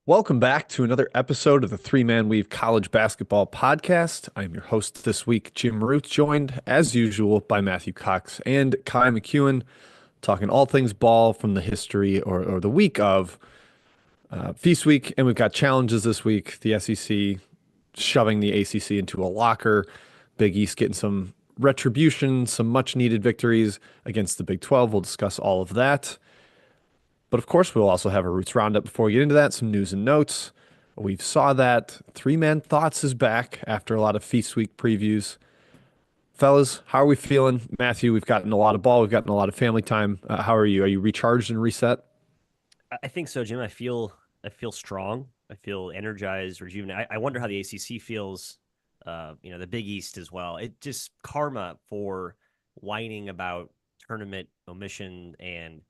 Welcome back to another episode of the Three Man Weave College Basketball Podcast. I'm your host this week, Jim Root, joined as usual by Matthew Cox and Kai McEwen, talking all things ball from the history or the week of Feast Week. And we've got challenges this week. The SEC shoving the ACC into a locker, Big East getting some retribution, some much needed victories against the Big 12. We'll discuss all of that. But of course, we'll also have a Roots Roundup before we get into that, some news and notes. We saw that Three Man Thoughts is back after a lot of Feast Week previews. Fellas, how are we feeling? Matthew, we've gotten a lot of ball. We've gotten a lot of family time. How are you? Are you recharged and reset? I think so, Jim. I feel strong. I feel energized, rejuvenated. I wonder how the ACC feels. The Big East as well. It just karma for whining about tournament omission and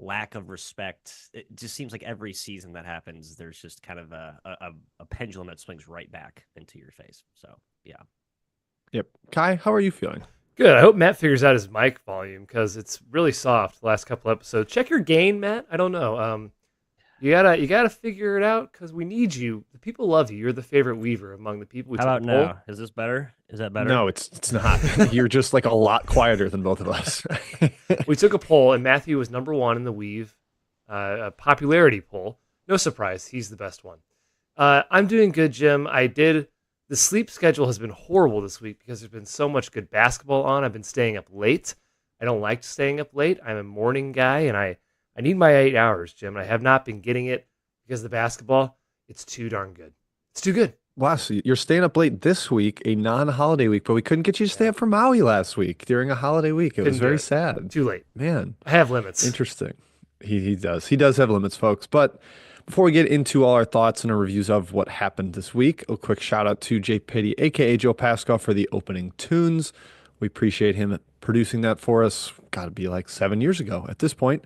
lack of respect. It just seems like every season that happens, there's just kind of a pendulum that swings right back into your face. So yeah. Yep. Kai, how are you feeling? Good. I hope Matt figures out his mic volume because it's really soft the last couple episodes. Check your gain, Matt. I don't know. You gotta figure it out because we need you. The people love you. You're the favorite weaver among the people. How about now? Is this better? Is that better? No, it's not. You're just like a lot quieter than both of us. We took a poll and Matthew was number one in the weave, a popularity poll. No surprise, he's the best one. I'm doing good, Jim. The sleep schedule has been horrible this week because there's been so much good basketball on. I've been staying up late. I don't like staying up late. I'm a morning guy, and I need my 8 hours, Jim. And I have not been getting it because the basketball, it's too darn good. It's too good. Wow, so you're staying up late this week, a non-holiday week, but we couldn't get you to stay up for Maui last week during a holiday week. It was Couldn't do very it. sad. Too late. Man, I have limits. interesting. He does. He does have limits, folks. But before we get into all our thoughts and our reviews of what happened this week, a quick shout out to Jay Pitty, aka Joe Pascal, for the opening tunes. We appreciate him producing that for us. Got to be like 7 years ago at this point.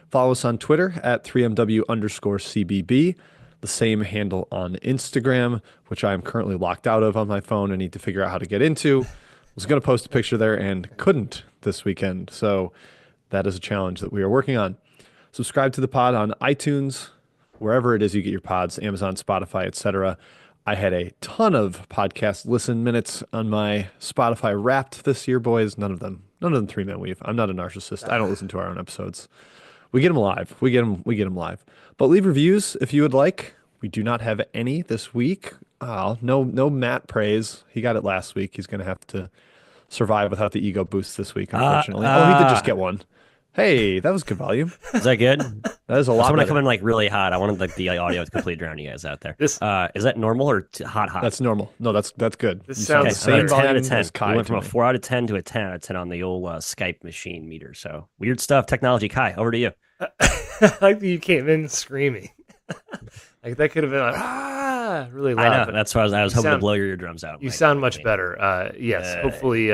Follow us on Twitter at 3MW_CBB. The same handle on Instagram, which I am currently locked out of on my phone. I need to figure out how to get into. Was going to post a picture there and couldn't this weekend. So that is a challenge that we are working on. Subscribe to the pod on iTunes, wherever it is you get your pods, Amazon, Spotify, etc. I had a ton of podcast listen minutes on my Spotify Wrapped this year, boys. None of them Three Man Weave. I'm not a narcissist. I don't listen to our own episodes. We get them live. We get them live. But leave reviews if you would like. We do not have any this week. No Matt praise. He got it last week. He's going to have to survive without the ego boost this week, unfortunately. He did just get one. Hey, that was good volume. Is that good? That is a lot I'm gonna better. come in like really hot. I wanted like the audio to completely drown you guys out there. This- Is that normal or hot? That's normal. No, that's good. This You sounds sound the same I'm at 10 out volume of 10. as Kai We went from to a me. 4 out of 10 to a 10 out of 10 on the old Skype machine meter. So weird stuff, technology. Kai, over to you. I like that you came in screaming. Like that could have been really loud. I know. but That's why I was you hoping to sound- blow your eardrums out. You Mike. sound much I mean, better. Yes, hopefully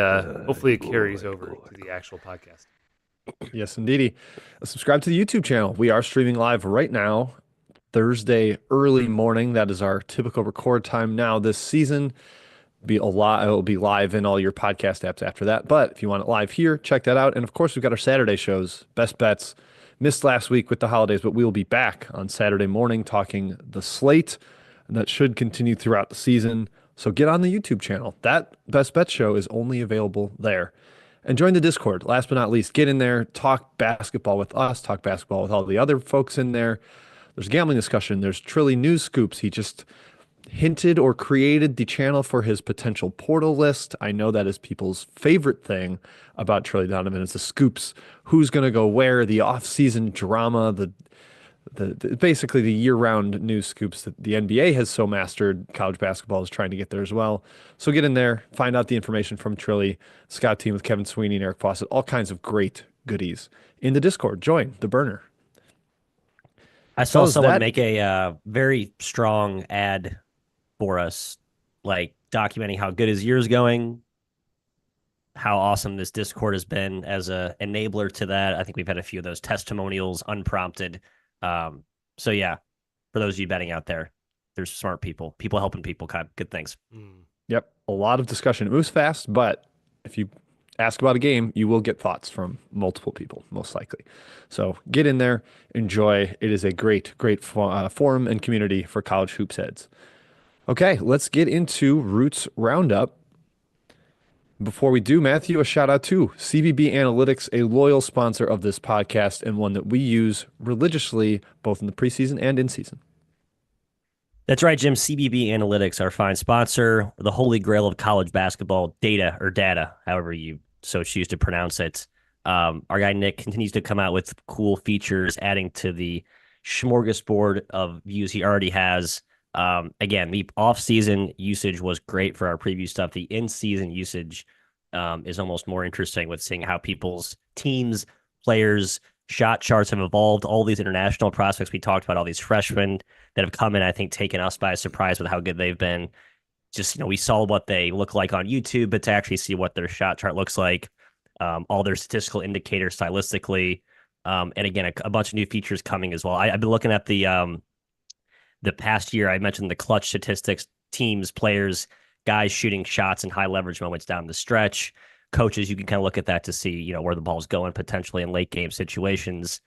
it carries over to the actual podcast. Yes, indeedy. Subscribe to the YouTube channel. We are streaming live right now, Thursday early morning. That is our typical record time now this season. It'll be live in all your podcast apps after that. But if you want it live here, check that out. And of course, we've got our Saturday shows, Best Bets. Missed last week with the holidays, but we will be back on Saturday morning talking the slate. And that should continue throughout the season. So get on the YouTube channel. That Best Bet show is only available there. And join the Discord. Last but not least, get in there, talk basketball with us, talk basketball with all the other folks in there. There's gambling discussion. There's Trilly news scoops. He just hinted or created the channel for his potential portal list. I know that is people's favorite thing about Trilly Donovan is the scoops. Who's going to go where, the off-season drama, the basically the year-round news scoops that the NBA has so mastered. College basketball is trying to get there as well. So get in there, find out the information from Trilly, Scout team with Kevin Sweeney and Eric Fawcett, all kinds of great goodies in the Discord. Join the burner. I saw So is someone that- make a very strong ad for us, like documenting how good his year's going, how awesome this Discord has been as a enabler to that. I think we've had a few of those testimonials unprompted. So yeah, for those of you betting out there, there's smart people helping people, kind of good things. Yep, a lot of discussion. It moves fast, but if you ask about a game, you will get thoughts from multiple people, most likely. So get in there, enjoy. It is a great, great forum and community for college hoops heads. Okay, let's get into Roots Roundup. Before we do, Matthew, a shout out to CBB Analytics, a loyal sponsor of this podcast and one that we use religiously both in the preseason and in season. That's right, Jim. CBB Analytics, our fine sponsor, the holy grail of college basketball data, however you so choose to pronounce it. Our guy Nick continues to come out with cool features, adding to the smorgasbord of views he already has. Again, the off-season usage was great for our preview stuff. The in-season usage is almost more interesting with seeing how people's teams, players, shot charts have evolved. All these international prospects we talked about, all these freshmen that have come in, I think, taken us by surprise with how good they've been. Just, we saw what they look like on YouTube, but to actually see what their shot chart looks like, all their statistical indicators stylistically, and again, a bunch of new features coming as well. I've been looking at the past year. I mentioned the clutch statistics, teams, players, guys shooting shots and high leverage moments down the stretch. Coaches, you can kind of look at that to see, where the ball's going potentially in late game situations.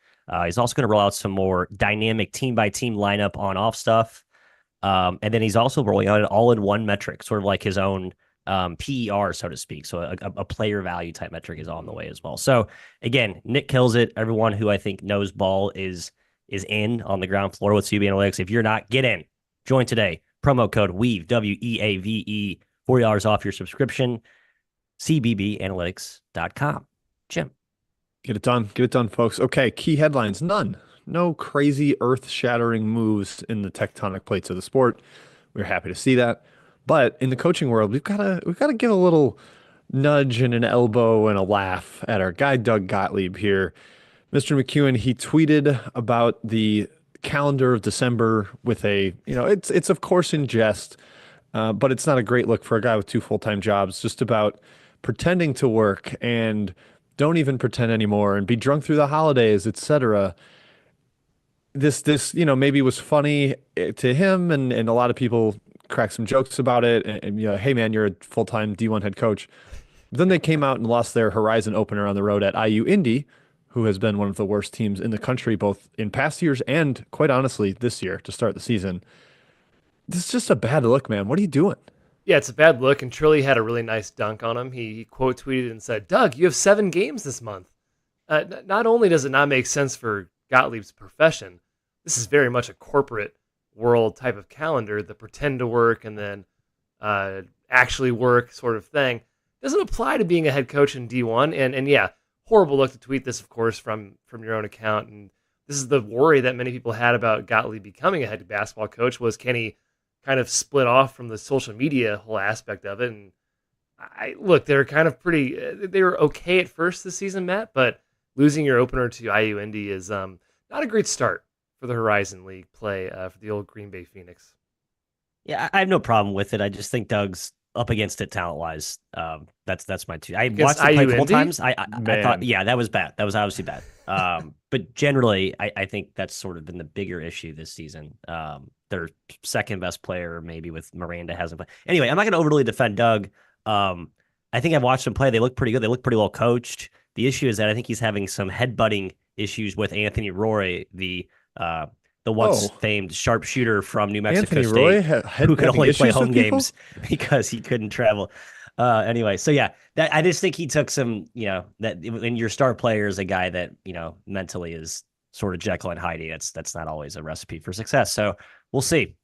He's also going to roll out some more dynamic team by team lineup on off stuff. And then he's also rolling out an all-in-one metric, sort of like his own PER, so to speak. So a player value type metric is on the way as well. So again, Nick kills it. Everyone who I think knows ball is in on the ground floor with CB Analytics. If you're not, get in. Join today. Promo code WEAVE, WEAVE, $40 off your subscription. CBBanalytics.com. Jim. Get it done. Get it done, folks. Okay, key headlines. None. No crazy earth-shattering moves in the tectonic plates of the sport. We're happy to see that. But in the coaching world, we've got to give a little nudge and an elbow and a laugh at our guy Doug Gottlieb here. Mr. McEwen, he tweeted about the calendar of December with it's of course in jest, but it's not a great look for a guy with 2 full-time jobs, just about pretending to work and don't even pretend anymore and be drunk through the holidays, etc. This maybe was funny to him and a lot of people cracked some jokes about it and hey man, you're a full-time D1 head coach. But then they came out and lost their Horizon opener on the road at IU Indy, who has been one of the worst teams in the country, both in past years and, quite honestly, this year to start the season. This is just a bad look, man. What are you doing? Yeah, it's a bad look, and Trilly had a really nice dunk on him. He quote tweeted and said, "Doug, you have 7 games this month." Not only does it not make sense for Gottlieb's profession, this is very much a corporate world type of calendar, the pretend to work and then actually work sort of thing. It doesn't apply to being a head coach in D1, and yeah, horrible look to tweet this, of course, from your own account. And this is the worry that many people had about Gottlieb becoming a head basketball coach was, can he kind of split off from the social media whole aspect of it? And they're kind of they were okay at first this season, Matt, but losing your opener to IU Indy is not a great start for the Horizon League play for the old Green Bay Phoenix. Yeah, I have no problem with it. I just think Doug's up against it talent-wise. That's my two. I watched it play a couple times. I thought, yeah, that was bad. That was obviously bad. But generally, I think that's sort of been the bigger issue this season. Their second best player, maybe with Miranda, hasn't played. Anyway, I'm not going to overly defend Doug. I think I've watched them play. They look pretty good. They look pretty well coached. The issue is that I think he's having some headbutting issues with Anthony Roy, the once famed sharpshooter from New Mexico Anthony State, Roy who could only play home people? games because he couldn't travel. Anyway, so yeah, I just think he took some, that in your star player is a guy that, mentally is sort of Jekyll and Hyde. That's not always a recipe for success. So we'll see.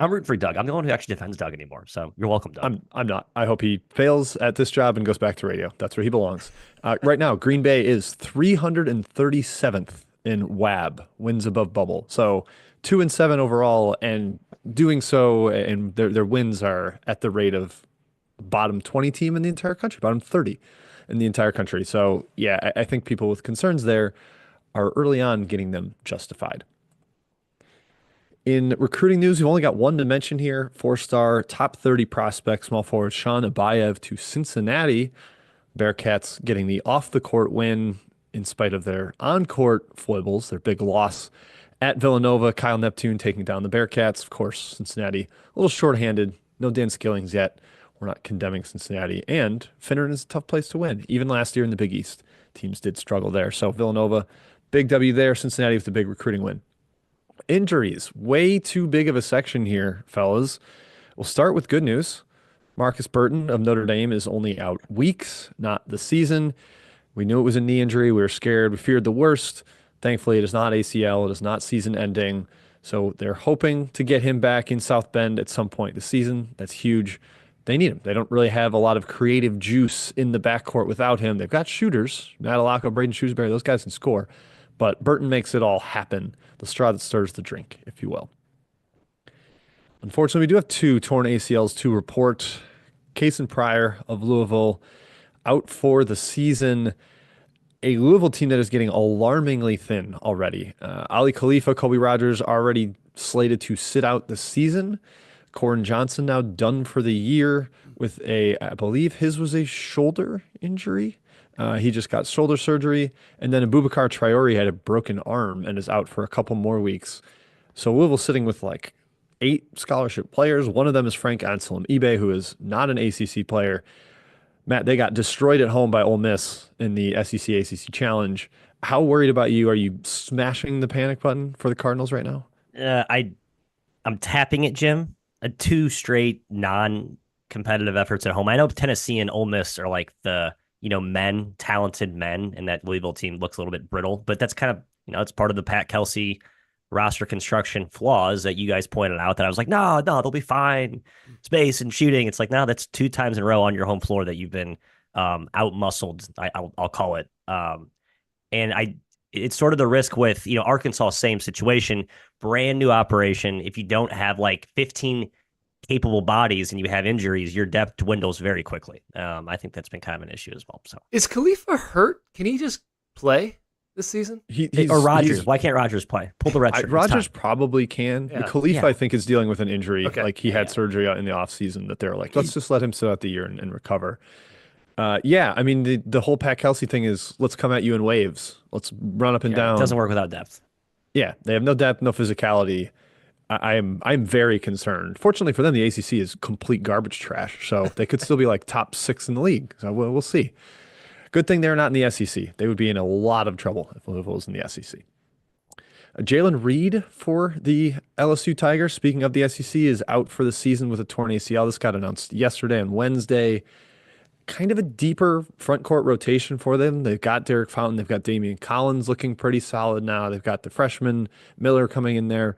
I'm rooting for Doug. I'm the one who actually defends Doug anymore. So you're welcome, Doug. I'm not. I hope he fails at this job and goes back to radio. That's where he belongs. Right now, Green Bay is 337th in WAB, wins above bubble. So 2-7 overall, and doing so, and their wins are at the rate of bottom 20 team in the entire country, bottom 30 in the entire country. So yeah, I think people with concerns there are early on getting them justified. In recruiting news, we've only got one to mention here. 4-star, top 30 prospect, small forward Sean Abayev to Cincinnati. Bearcats getting the off-the-court win in spite of their on-court foibles, their big loss at Villanova. Kyle Neptune taking down the Bearcats. Of course, Cincinnati a little shorthanded. No Dan Skillings yet. We're not condemning Cincinnati. And Finneran is a tough place to win. Even last year in the Big East, teams did struggle there. So Villanova, big W there. Cincinnati with the big recruiting win. Injuries, way too big of a section here, fellas. We'll start with good news. Marcus Burton of Notre Dame is only out weeks, not the season. We knew it was a knee injury. We were scared. We feared the worst. Thankfully, it is not ACL. It is not season ending. So they're hoping to get him back in South Bend at some point this season. That's huge. They need him. They don't really have a lot of creative juice in the backcourt without him. They've got shooters, Matt Alaka, Braden Shrewsbury. Those guys can score. But Burton makes it all happen. The straw that stirs the drink, if you will. Unfortunately, we do have 2 torn ACLs to report. Cason Pryor of Louisville out for the season. A Louisville team that is getting alarmingly thin already. Ali Khalifa, Kobe Rogers already slated to sit out the season. Corin Johnson now done for the year with I believe his was a shoulder injury. He just got shoulder surgery. And then Abubakar Traore had a broken arm and is out for a couple more weeks. So Louisville sitting with like 8 scholarship players. One of them is Frank Anselm Ibe, who is not an ACC player. Matt, they got destroyed at home by Ole Miss in the SEC ACC Challenge. How worried about you? Are you smashing the panic button for the Cardinals right now? I'm tapping it, Jim. 2 straight non-competitive efforts at home. I know Tennessee and Ole Miss are like the talented men, and that Louisville team looks a little bit brittle. But that's kind of it's part of the Pat Kelsey roster construction flaws that you guys pointed out. That I was like, no, they'll be fine. Space and shooting. It's like, no, that's 2 times in a row on your home floor that you've been out-muscled, I'll call it. And it's sort of the risk with, Arkansas, same situation, brand new operation. If you don't have like 15 capable bodies and you have injuries, your depth dwindles very quickly. I think that's been kind of an issue as well. So is Khalifa hurt? Can he just play this season? Or Rogers. Why can't Rogers play? Pull the red shirt. Rogers probably can. Yeah. Khalifa, I think, is dealing with an injury. Okay. Like he had surgery out in the offseason that they're like, let's just let him sit out the year and recover. I mean, the whole Pat Kelsey thing is let's come at you in waves. Let's run up and down. It doesn't work without depth. Yeah, they have no depth, no physicality. I'm very concerned. Fortunately for them, the ACC is complete garbage trash, so they could still be like top 6 in the league. So we'll see. Good thing they're not in the SEC. They would be in a lot of trouble if Louisville was in the SEC. Jalen Reed for the LSU Tigers, speaking of the SEC, is out for the season with a torn ACL. This got announced yesterday and Wednesday. Kind of a deeper front court rotation for them. They've got Derek Fountain. They've got Damian Collins looking pretty solid now. They've got the freshman Miller coming in there.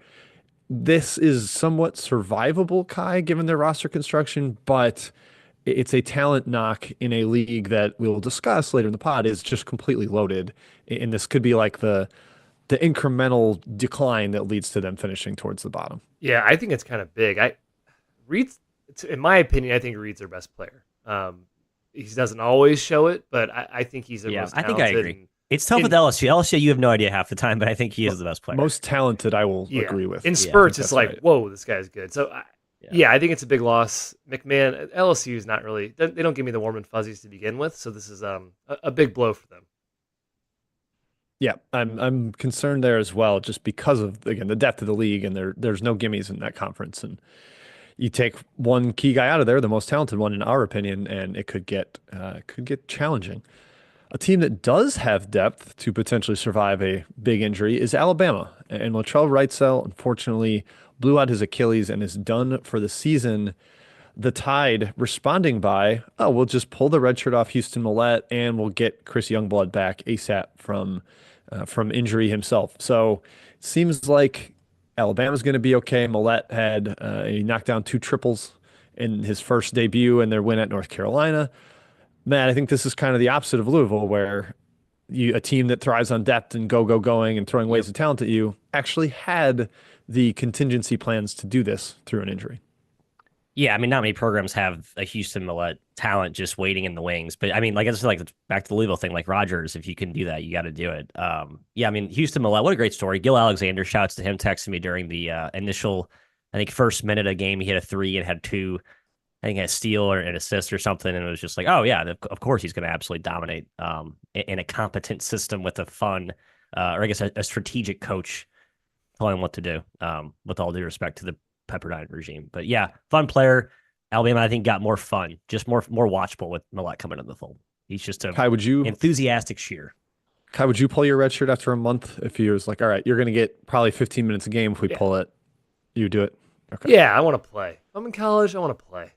This is somewhat survivable, Kai, given their roster construction, but it's a talent knock in a league that we'll discuss later in the pod is just completely loaded. And this could be like the incremental decline that leads to them finishing towards the bottom. Yeah, I think it's kind of big. Reed's, in my opinion, I think Reed's their best player. He doesn't always show it, but I think he's the most talented. I think I agree. It's tough with LSU. LSU, you have no idea half the time, but I think he is the best player. Most talented, I will agree with. In spurts, it's like, whoa, this guy's good. So, I think it's a big loss. McMahon, LSU is not really, they don't give me the warm and fuzzies to begin with, so this is a big blow for them. Yeah, I'm concerned there as well, just because of, again, the depth of the league, and there's no gimmies in that conference. And you take one key guy out of there, the most talented one in our opinion, and it could get challenging. A team that does have depth to potentially survive a big injury is Alabama. And Latrell Wrightsell, unfortunately, blew out his Achilles and is done for the season. The Tide responding by, we'll just pull the red shirt off Houston Millett and we'll get Chris Youngblood back ASAP from injury himself. So it seems like Alabama's going to be okay. Millett had he knocked down 2 triples in his first debut in their win at North Carolina. Matt, I think this is kind of the opposite of Louisville, where a team that thrives on depth and going and throwing waves of talent at you actually had the contingency plans to do this through an injury. Yeah, I mean, not many programs have a Houston Millett talent just waiting in the wings. But I mean, like, it's like back to the Louisville thing, like Rogers, if you can do that, you got to do it. I mean, Houston Millett, what a great story. Gil Alexander, shouts to him, texted me during the initial, I think, first minute of game. He hit a 3 and had 2, I think, a steal or an assist or something. And it was just like, oh, yeah, of course he's going to absolutely dominate in a competent system with a fun, or I guess a strategic coach telling him what to do, with all due respect to the Pepperdine regime. But yeah, fun player. Alabama, I think, got more fun, just more watchable with Millett coming in the fold. He's just a Kai, would you enthusiastic cheer. Kai, would you pull your red shirt after a month if he was like, all right, you're going to get probably 15 minutes a game if we Yeah. pull it? You do it? Okay. Yeah, I want to play. If I'm in college, I want to play.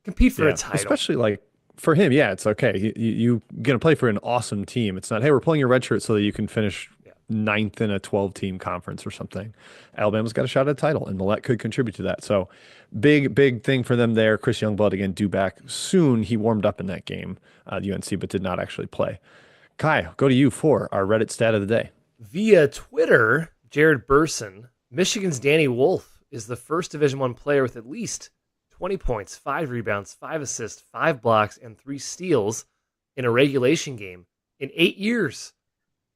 Compete for a title. Especially like for him, yeah, it's okay. You going to play for an awesome team. It's not, hey, we're pulling your red shirt so that you can finish ninth in a 12-team conference or something. Alabama's got a shot at a title, and Millett could contribute to that. So big thing for them there. Chris Youngblood, again, due back soon. He warmed up in that game at UNC, but did not actually play. Kai, go to you for our Reddit stat of the day. Via Twitter, Jared Burson, Michigan's Danny Wolf is the first Division I player with at least 20 points, 5 rebounds, 5 assists, 5 blocks, and 3 steals in a regulation game in 8 years.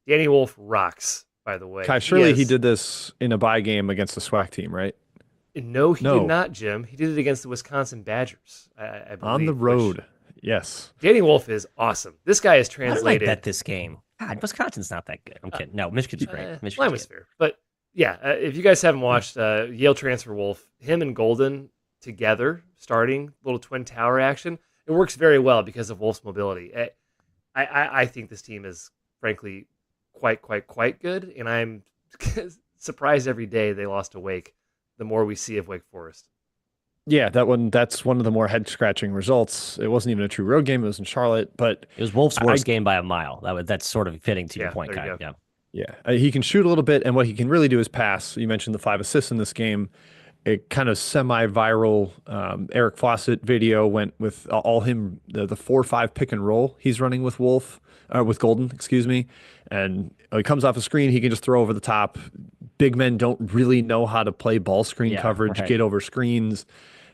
Danny Wolf rocks, by the way. Kai, surely he did this in a bye game against the SWAC team, right? No, he did not, Jim. He did it against the Wisconsin Badgers, I believe. On the road, yes. Danny Wolf is awesome. This guy is translated. How did I bet this game? God, Wisconsin's not that good. I'm kidding. No, Michigan's great. Mine was fair. But yeah, if you guys haven't watched Yale transfer Wolf, him and Golden together, starting little twin tower action, it works very well because of Wolf's mobility. I think this team is, frankly, quite good, and I'm surprised every day they lost to Wake. The more we see of Wake Forest. Yeah, that's one of the more head-scratching results. It wasn't even a true road game. It was in Charlotte, but it was Wolf's worst game by a mile. That's sort of fitting to your point, Kai. Yeah. He can shoot a little bit, and what he can really do is pass. You mentioned the 5 assists in this game. A kind of semi-viral Eric Fawcett video went with all him, the 4-5 pick and roll he's running with with Golden, excuse me. And he comes off a screen, he can just throw over the top. Big men don't really know how to play ball screen coverage, get over screens.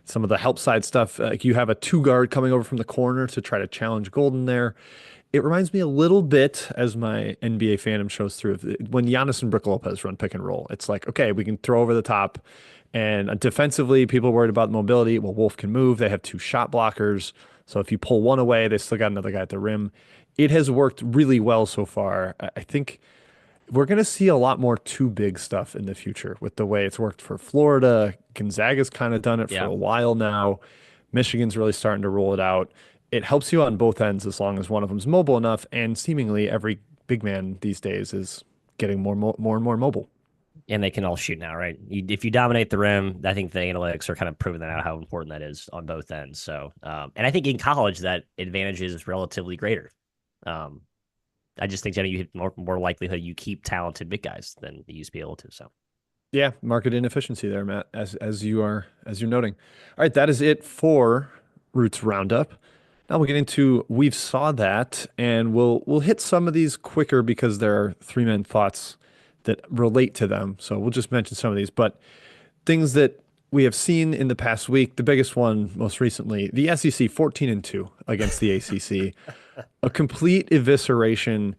Some of the help side stuff, like you have a 2-guard coming over from the corner to try to challenge Golden there. It reminds me a little bit, as my NBA fandom shows through, when Giannis and Brook Lopez run pick and roll. It's like, okay, we can throw over the top. And defensively, people are worried about mobility. Well, Wolf can move. They have 2 shot blockers. So if you pull one away, they still got another guy at the rim. It has worked really well so far. I think we're going to see a lot more too big stuff in the future with the way it's worked for Florida. Gonzaga's kind of done it for a while now. Michigan's really starting to roll it out. It helps you on both ends as long as one of them's mobile enough, and seemingly every big man these days is getting more and more mobile. And they can all shoot now, right? If you dominate the rim, I think the analytics are kind of proving that out, how important that is on both ends. So, and I think in college that advantage is relatively greater. I just think, Jenny, you have more likelihood you keep talented big guys than you used to be able to. So, yeah, market inefficiency there, Matt, as you're noting. All right, that is it for Roots Roundup. Now we'll get into We've Saw That, and we'll hit some of these quicker because there are 3-man thoughts that relate to them. So we'll just mention some of these, but things that we have seen in the past week. The biggest one most recently, the SEC 14-2 against the ACC. A complete evisceration.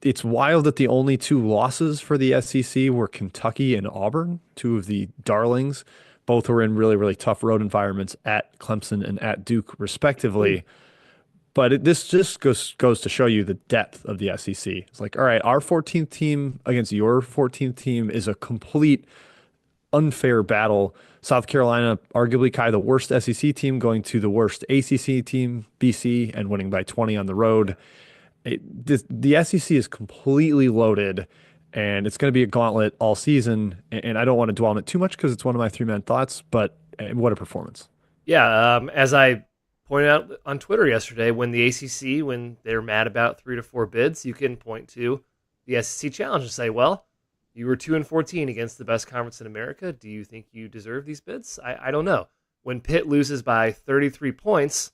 It's wild that the only 2 losses for the SEC were Kentucky and Auburn, 2 of the darlings. Both were in really tough road environments at Clemson and at Duke, respectively. But this just goes to show you the depth of the SEC. It's like, all right, our 14th team against your 14th team is a complete unfair battle. South Carolina, arguably, Kai, the worst SEC team, going to the worst ACC team, BC, and winning by 20 on the road. The SEC is completely loaded, and it's going to be a gauntlet all season. And I don't want to dwell on it too much because it's one of my 3-man thoughts, but what a performance. Yeah, as I pointed out on Twitter yesterday, when the ACC, when they're mad about 3 to 4 bids, you can point to the SEC challenge and say, well, you were 2-14 against the best conference in America. Do you think you deserve these bids? I don't know. When Pitt loses by 33 points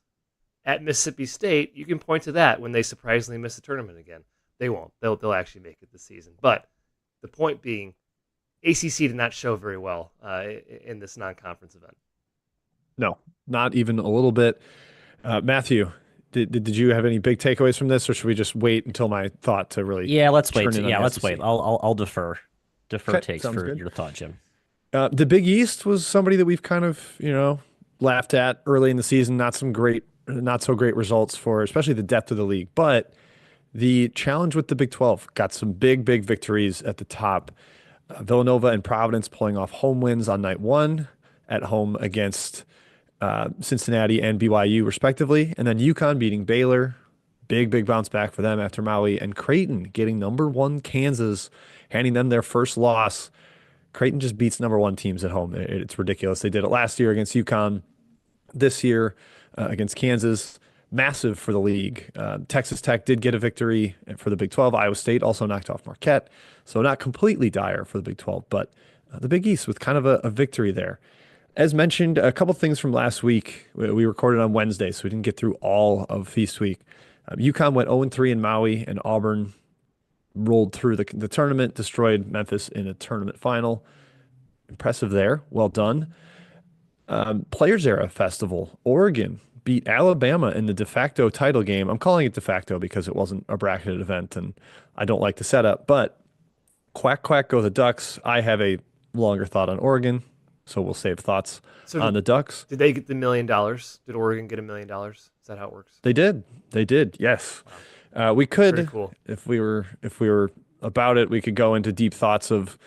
at Mississippi State, you can point to that when they surprisingly miss the tournament again. They won't. They'll actually make it this season. But the point being, ACC did not show very well in this non-conference event. No, not even a little bit. Matthew, did you have any big takeaways from this, or should we just wait until my thought to really? Yeah, let's wait. Let's SEC? wait. I'll defer takes for good. your thought, Jim. The Big East was somebody that we've kind of laughed at early in the season. Not so great results for, especially the depth of the league. But the challenge with the Big 12 got some big victories at the top. Villanova and Providence pulling off home wins on night 1 at home against Cincinnati and BYU respectively, and then UConn beating Baylor. Big bounce back for them after Maui, and Creighton getting #1 Kansas, handing them their first loss. Creighton just beats #1 teams at home. It's ridiculous. They did it last year against UConn, this year against Kansas. Massive for the league. Texas Tech did get a victory for the Big 12. Iowa State also knocked off Marquette, so not completely dire for the Big 12, but the Big East with kind of a victory there. As mentioned, a couple things from last week. We recorded on Wednesday, so we didn't get through all of Feast Week. UConn went 0-3 in Maui, and Auburn rolled through the tournament, destroyed Memphis in a tournament final. Impressive there. Well done. Players Era Festival. Oregon beat Alabama in the de facto title game. I'm calling it de facto because it wasn't a bracketed event, and I don't like the setup. But quack, quack, go the Ducks. I have a longer thought on Oregon, so we'll save thoughts on the Ducks. Did they get the $1 million? Did Oregon get $1 million? Is that how it works? They did. They did. Yes. Wow. We could, cool. if we were about it, we could go into deep thoughts of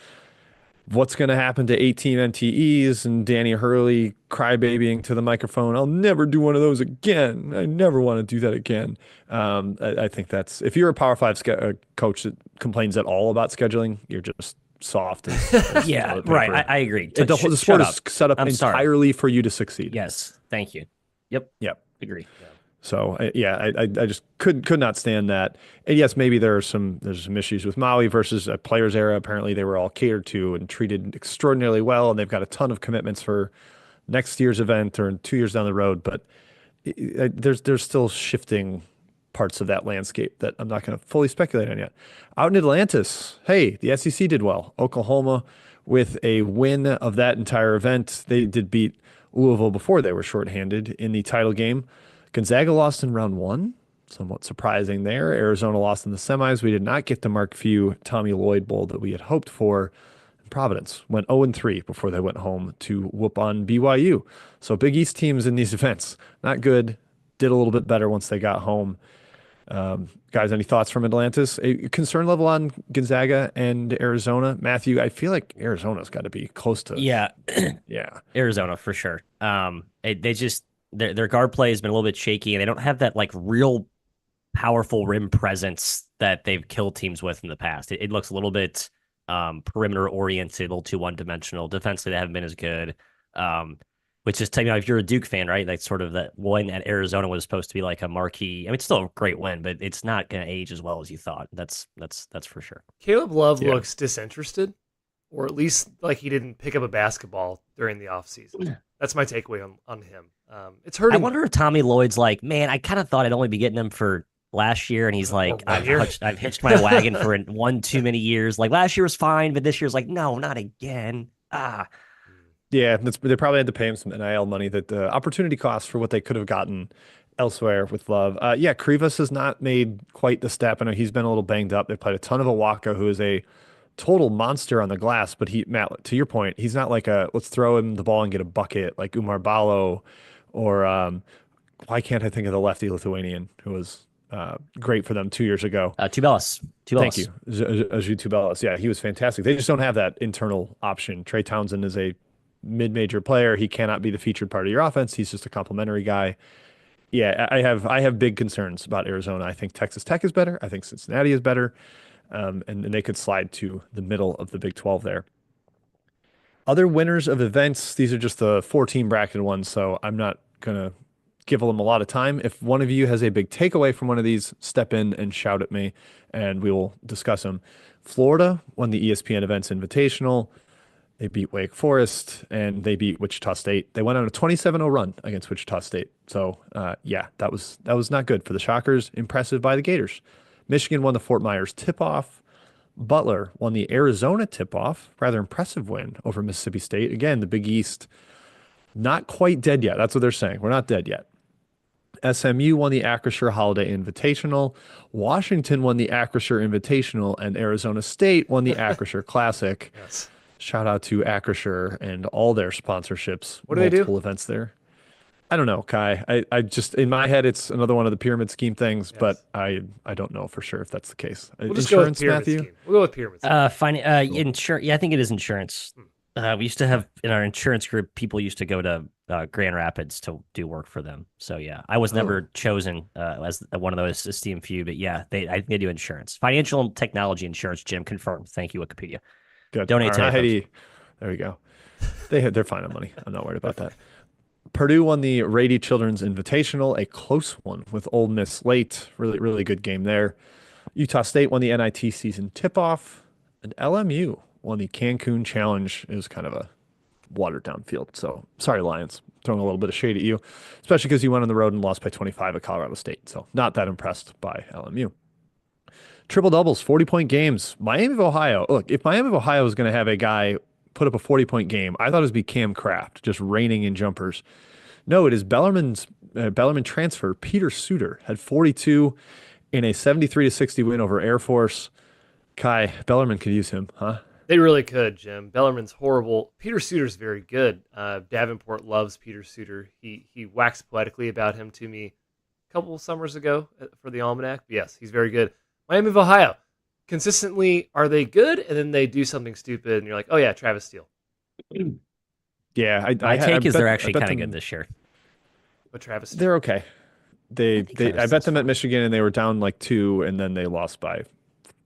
what's going to happen to 18 MTEs and Danny Hurley crybabying to the microphone. I'll never do one of those again. I never want to do that again. I think that's, if you're a Power 5 coach that complains at all about scheduling, you're just soft. Yeah, right. I agree. The sport is set up entirely for you to succeed. Yes. Thank you. Yep. Agree. Yeah. So I just could not stand that. And yes, maybe there's some issues with Maui versus a Players Era. Apparently they were all catered to and treated extraordinarily well, and they've got a ton of commitments for next year's event or 2 years down the road. But there's still shifting parts of that landscape that I'm not going to fully speculate on yet. Out in Atlantis, hey, the SEC did well. Oklahoma with a win of that entire event. They did beat Louisville before they were shorthanded in the title game. Gonzaga lost in round 1, somewhat surprising there. Arizona lost in the semis. We did not get the Mark Few Tommy Lloyd Bowl that we had hoped for. Providence went 0-3 before they went home to whoop on BYU. So Big East teams in these events, not good. Did a little bit better once they got home. Guys, any thoughts from Atlantis? A concern level on Gonzaga and Arizona? Matthew, I feel like Arizona's got to be close to. Yeah. Yeah. Arizona for sure. They just, their guard play has been a little bit shaky, and they don't have that like real powerful rim presence that they've killed teams with in the past. It looks a little bit perimeter oriented, a little too one-dimensional. Defensively, they haven't been as good. Which is telling you, if you're a Duke fan, right? Like sort of that win at Arizona was supposed to be like a marquee. I mean, it's still a great win, but it's not going to age as well as you thought. That's for sure. Caleb Love looks disinterested, or at least like he didn't pick up a basketball during the offseason. That's my takeaway on him. It's hurting. I wonder if Tommy Lloyd's like, man, I kind of thought I'd only be getting him for last year, and he's like, I've hitched my wagon for one too many years. Like last year was fine, but this year's like, no, not again. Yeah, they probably had to pay him some NIL money, that opportunity cost for what they could have gotten elsewhere with Love. Yeah, Krivas has not made quite the step. I know he's been a little banged up. They played a ton of Awaka, who is a total monster on the glass. But Matt, to your point, he's not like let's throw him the ball and get a bucket like Umar Balo, or why can't I think of the lefty Lithuanian who was great for them 2 years ago? Tubelis. Thank you, Aju Tubelis. Yeah, he was fantastic. They just don't have that internal option. Trey Townsend is a mid-major player. He cannot be the featured part of your offense. He's just a complimentary guy. Yeah, I have big concerns about Arizona. I think Texas Tech is better. I think Cincinnati is better. And they could slide to the middle of the Big 12 there. Other winners of events, these are just the 4-team bracket ones, so I'm not going to give them a lot of time. If one of you has a big takeaway from one of these, step in and shout at me, and we will discuss them. Florida won the ESPN Events Invitational. They beat Wake Forest, and they beat Wichita State. They went on a 27-0 run against Wichita State. So, yeah, that was not good for the Shockers. Impressive by the Gators. Michigan won the Fort Myers tip-off. Butler won the Arizona tip-off. Rather impressive win over Mississippi State. Again, the Big East, not quite dead yet. That's what they're saying. We're not dead yet. SMU won the Acrisure Holiday Invitational. Washington won the Acrisure Invitational, and Arizona State won the Acrisure Classic. Yes. Shout out to Acrisure and all their sponsorships. What do they do? Multiple events there. I don't know, Kai. I just, in my head, it's another one of the pyramid scheme things, but I don't know for sure if that's the case. We'll just go with pyramid scheme. We'll go with pyramid scheme. Insurance. Yeah, I think it is insurance. We used to have in our insurance group, people used to go to Grand Rapids to do work for them. So yeah, I was Oh, never chosen as one of those esteemed few, but yeah, they do insurance, financial and technology insurance. Jim confirmed. Thank you, Wikipedia. good. Donate All today, folks. righty. There we go. They're fine on money. I'm not worried about that. Purdue won the Rady Children's Invitational, a close one with Ole Miss late. Really, really good game there. Utah State won the NIT season tip-off, and LMU won the Cancun Challenge. It was kind of a watered down field. So sorry, Lions, throwing a little bit of shade at you, especially because you went on the road and lost by 25 at Colorado State. So not that impressed by LMU. Triple doubles, 40-point games. Miami of Ohio. Look, if Miami of Ohio was going to have a guy put up a 40-point game, I thought it would be Cam Kraft, just raining in jumpers. No, it is Bellarmine transfer. Peter Suter had 42 in a 73-60 win over Air Force. Kai, Bellarmine could use him, huh? They really could, Jim. Bellarmine's horrible. Peter Suter's very good. Davenport loves Peter Suter. He waxed poetically about him to me a couple summers ago for the Almanac. But yes, he's very good. Miami of Ohio. Consistently, are they good? And then they do something stupid, and you're like, oh yeah, Travis Steele. Yeah, My take is they're actually I bet kind of them good this year. But Travis Steele. they're okay. I think Travis I bet Steele's them at fine. Michigan and they were down like 2 and then they lost by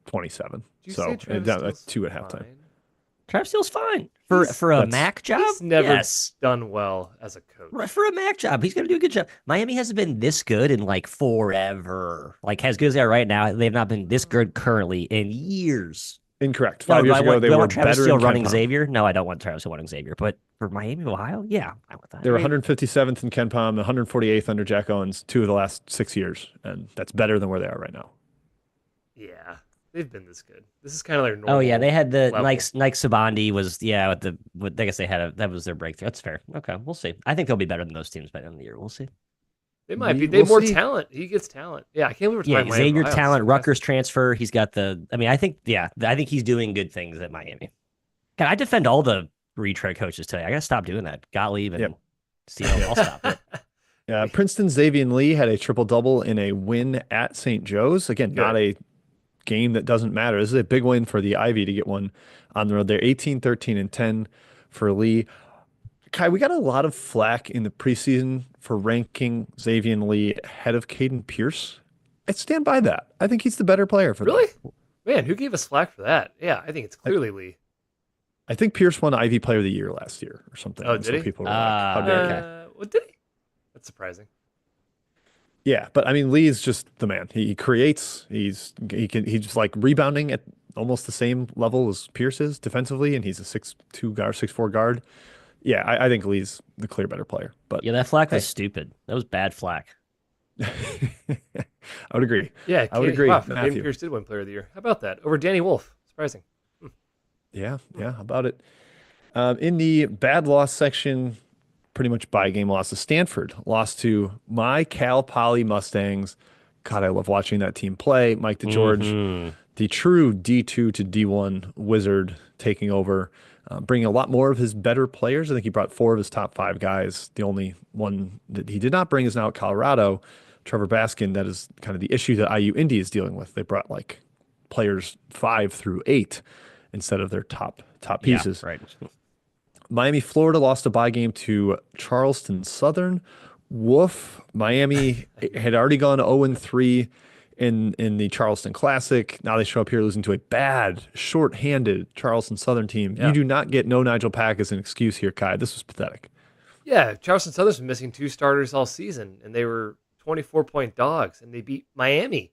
27. Did you So say and Travis down Steele's 2 at halftime. fine? Travis Steele's fine He's- for a That's- Mac job. He's never Yes. done well as a coach. Right, for a Mac job, he's going to do a good job. Miami hasn't been this good in like forever. Like as good as they are right now, they've not been this good currently in years. Incorrect. No, 5 years ago, do they I were want Travis better Steele in running KenPom. Xavier? No, I don't want Travis Steele running Xavier. But for Miami of Ohio, yeah, I want that. They were I mean- 157th in KenPom, 148th under Jack Owens, 2 of the last 6 years. And that's better than where they are right now. Yeah, they've been this good. This is kind of their normal. Oh yeah, they had the level. Nike Sabandi was I guess they had that was their breakthrough. That's fair. Okay, we'll see. I think they'll be better than those teams by the end of the year. We'll see. They might be. We- They have we'll more see. talent. He gets talent. Yeah, I can't believe we're Yeah, talking Miami of Xavier Ohio. talent, It's Rutgers transfer. He's got the. I mean, I think he's doing good things at Miami. God, I defend all the retread coaches today. I gotta stop doing that. Gottlieb and Yep. Steele. I'll stop. Princeton's Xavier Lee had a triple-double in a win at St. Joe's. Again, not a game that doesn't matter. This is a big win for the Ivy to get one on the road. They're 18, 13, and 10 for Lee. Kai, we got a lot of flack in the preseason for ranking Xavier Lee ahead of Caden Pierce. I stand by that. I think he's the better player for them. Really? Man, who gave us slack for that? Yeah, I think it's clearly Lee. I think Pierce won Ivy Player of the Year last year or something. Oh, And did he? people were like, how dare you? Okay. What did he? That's surprising. Yeah, but I mean, Lee is just the man. He creates. He's just like rebounding at almost the same level as Pierce is defensively, and he's a 6'2" guard, 6'4" guard. Yeah, I think Lee's the clear better player. But Yeah, that flack was Hey. stupid. That was bad flack. I would agree. Yeah, I would agree, Wow, Matthew. Caden Pierce did win Player of the Year. How about that? Over Danny Wolf. Surprising. Yeah, how about it? In the bad loss section, pretty much by game loss to Stanford. Lost to my Cal Poly Mustangs. God, I love watching that team play. Mike DeGeorge, Mhm. the true D2 to D1 wizard, taking over, bringing a lot more of his better players. I think he brought 4 of his top 5 guys. The only one that he did not bring is now at Colorado, Trevor Baskin. That is kind of the issue that IU Indy is dealing with. They brought like players 5 through 8 instead of their top pieces. Yeah, right. Miami, Florida lost a bye game to Charleston Southern. Woof. Miami had already gone 0-3 in the Charleston Classic. Now they show up here losing to a bad, short-handed Charleston Southern team. Yeah. You do not get no Nigel Pack as an excuse here, Kai. This was pathetic. Yeah, Charleston Southern's been missing 2 starters all season, and they were 24-point dogs, and they beat Miami.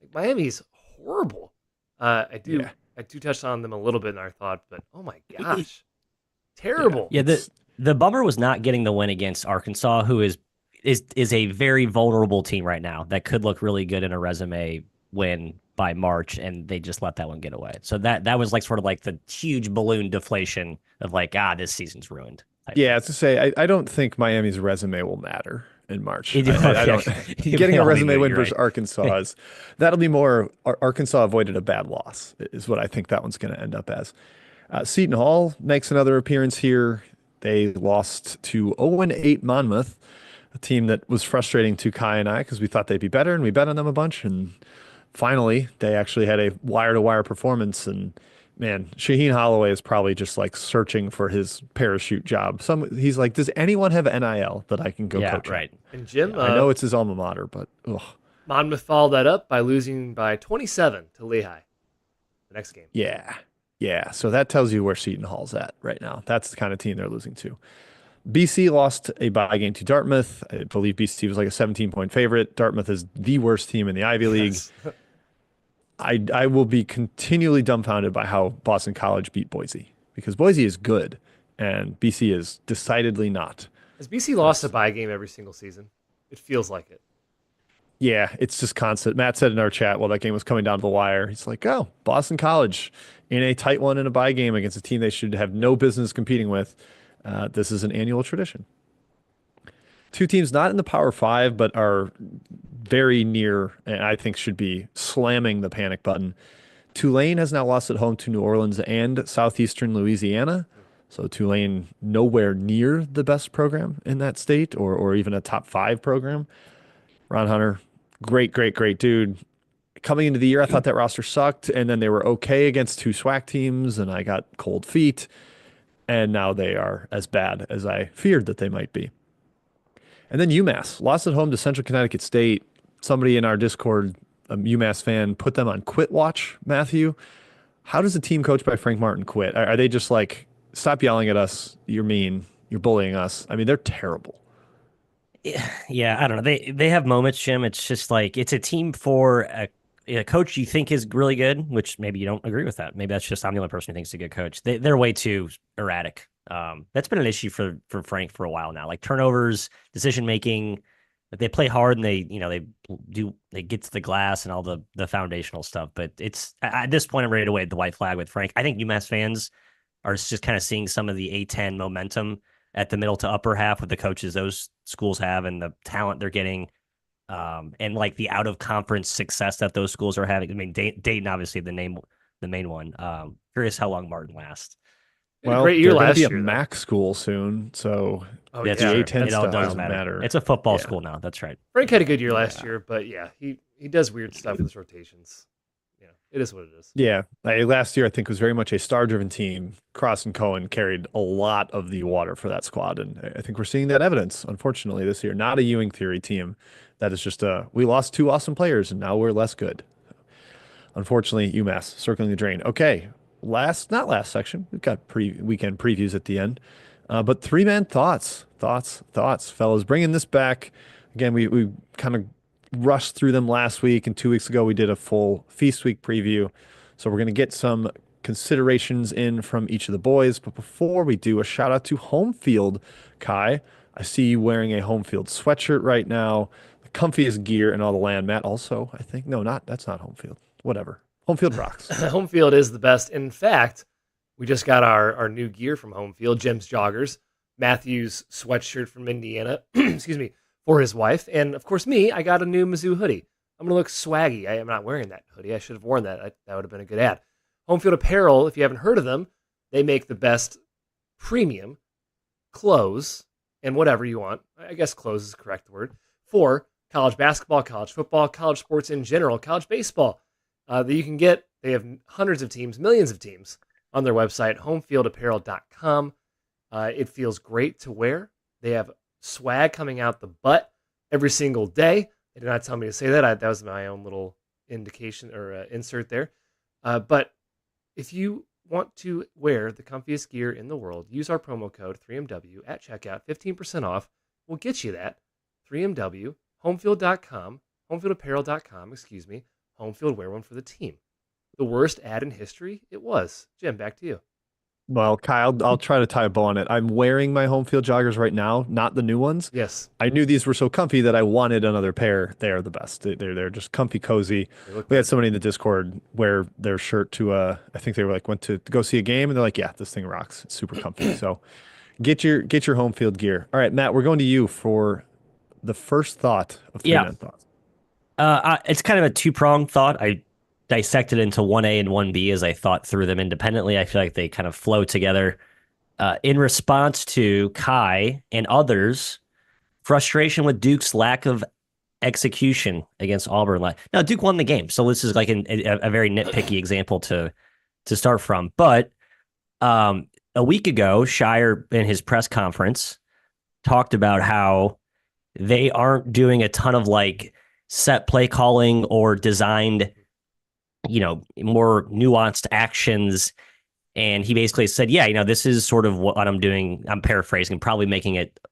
Like, Miami's horrible. I do touch on them a little bit in our thought, but oh my gosh, terrible. Yeah, the bummer was not getting the win against Arkansas, who is a very vulnerable team right now that could look really good in a resume win by March, and they just let that one get away. So that was like sort of like the huge balloon deflation of like, this season's ruined. Yeah, to say, I don't think Miami's resume will matter in March. You do- I don't. You Getting a may resume be, win you're versus right. Arkansas that'll be more. Arkansas avoided a bad loss, is what I think that one's going to end up as. Seton Hall makes another appearance here. They lost to 0-8 Monmouth, a team that was frustrating to Kai and I because we thought they'd be better and we bet on them a bunch. And finally, they actually had a wire-to-wire performance and Man, Shaheen Holloway is probably just like searching for his parachute job. He's like, does anyone have NIL that I can go Yeah, coach at? right. And Jim, I know it's his alma mater, but ugh. Monmouth followed that up by losing by 27 to Lehigh the next game. Yeah. Yeah. So that tells you where Seton Hall's at right now. That's the kind of team they're losing to. BC lost a bye game to Dartmouth. I believe BC was like a 17-point favorite. Dartmouth is the worst team in the Ivy League. Yes. I will be continually dumbfounded by how Boston College beat Boise because Boise is good and BC is decidedly not. Has BC lost a bye game every single season? It feels like it. Yeah, it's just constant. Matt said in our chat while that game was coming down to the wire, he's like, oh, Boston College in a tight one in a bye game against a team they should have no business competing with. This is an annual tradition. Two teams not in the Power Five, but are very near, and I think should be slamming the panic button. Tulane has now lost at home to New Orleans and Southeastern Louisiana. So Tulane nowhere near the best program in that state or even a top 5 program. Ron Hunter, great dude. Coming into the year, I thought that roster sucked, and then they were okay against 2 SWAC teams, and I got cold feet. And now they are as bad as I feared that they might be. And then UMass lost at home to Central Connecticut State. Somebody in our Discord, a UMass fan, put them on quit watch, Matthew. How does a team coached by Frank Martin quit? Are they just like, stop yelling at us, you're mean, you're bullying us? I mean, they're terrible. Yeah, I don't know. They have moments, Jim. It's just like it's a team for a coach you think is really good, which maybe you don't agree with that. Maybe that's just I'm the only person who thinks he's a good coach. They're way too erratic. That's been an issue for Frank for a while now. Like turnovers, decision making. They play hard and they get to the glass and all the foundational stuff. But it's at this point I'm ready to wave the white flag with Frank. I think UMass fans are just kind of seeing some of the A10 momentum at the middle to upper half with the coaches those schools have and the talent they're getting. And like the out of conference success that those schools are having. I mean, Dayton, obviously the main one. Curious how long Martin lasts. Well, great year they're going last to be a year, though. MAC school soon, so That's the true. A10 It all stuff doesn't doesn't matter. It's a football Yeah. school now. That's right. Frank had a good year last year, but yeah, he does weird stuff with his rotations. Yeah, it is what it is. Yeah, last year I think was very much a star-driven team. Cross and Cohen carried a lot of the water for that squad, and I think we're seeing that evidence, unfortunately, this year. Not a Ewing Theory team that is just we lost 2 awesome players, and now we're less good. Unfortunately, UMass circling the drain. Okay, not last section. We've got weekend previews at the end, but 3-man thoughts, fellas. Bringing this back again. We kind of rushed through them last week, and 2 weeks ago we did a full Feast Week preview. So we're going to get some considerations in from each of the boys. But before we do, a shout out to Home Field, Kai. I see you wearing a Home Field sweatshirt right now. The comfiest gear in all the land. Matt also, I think. No, that's not Home Field. Whatever. Home Field rocks. Home Field is the best. In fact, we just got our new gear from Home Field, Jim's joggers, Matthew's sweatshirt from Indiana, excuse me, for his wife. And of course, me, I got a new Mizzou hoodie. I'm going to look swaggy. I am not wearing that hoodie. I should have worn that. That would have been a good ad. Home Field Apparel, if you haven't heard of them, they make the best premium clothes and whatever you want. I guess clothes is the correct word for college basketball, college football, college sports in general, college baseball. That you can get. They have hundreds of teams, millions of teams on their website, homefieldapparel.com. It feels great to wear. They have swag coming out the butt every single day. They did not tell me to say that. That was my own little indication or insert there. But if you want to wear the comfiest gear in the world, use our promo code 3MW at checkout. 15% off. We'll get you that. 3MW, homefield.com, homefieldapparel.com, excuse me. Home Field, wear one for the team. The worst ad in history? It was. Jim, back to you. Well, Kyle, I'll try to tie a bow on it. I'm wearing my Home Field joggers right now, not the new ones. Yes. I knew these were so comfy that I wanted another pair. They are the best. They're just comfy, cozy. We had somebody in the Discord wear their shirt to I think they were like went to go see a game, and they're like, yeah, this thing rocks. It's super comfy. So get your Home Field gear. All right, Matt, we're going to you for the first thought of 3-man thoughts. It's kind of a 2-pronged thought. I dissected into 1A and 1B as I thought through them independently. I feel like they kind of flow together. In response to Kai and others, frustration with Duke's lack of execution against Auburn. Now, Duke won the game, so this is like a very nitpicky example to to start from. But a week ago, Shire in his press conference talked about how they aren't doing a ton of like set play calling or designed, more nuanced actions. And he basically said, yeah, this is sort of what I'm doing. I'm paraphrasing, probably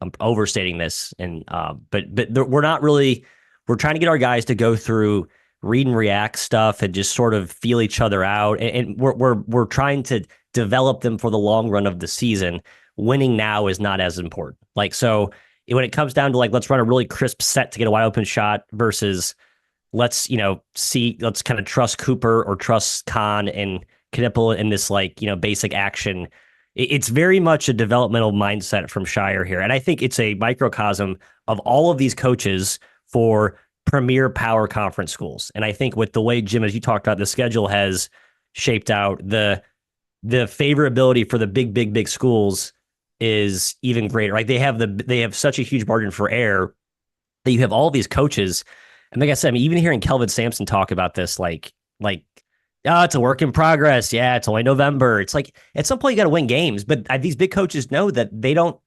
I'm overstating this. And, but we're not really, we're trying to get our guys to go through read and react stuff and just sort of feel each other out. And we're trying to develop them for the long run of the season. Winning now is not as important. Like, so when it comes down to like, let's run a really crisp set to get a wide open shot versus let's kind of trust Cooper or trust Khan and Knipple in this like, basic action. It's very much a developmental mindset from Shire here. And I think it's a microcosm of all of these coaches for premier power conference schools. And I think with the way, Jim, as you talked about, the schedule has shaped out, the favorability for the big schools is even greater. Right? They have such a huge margin for error that you have all these coaches. And like I said, I mean, even hearing Kelvin Sampson talk about this, like, oh, it's a work in progress. Yeah, it's only November. It's like at some point you got to win games, but these big coaches know that they don't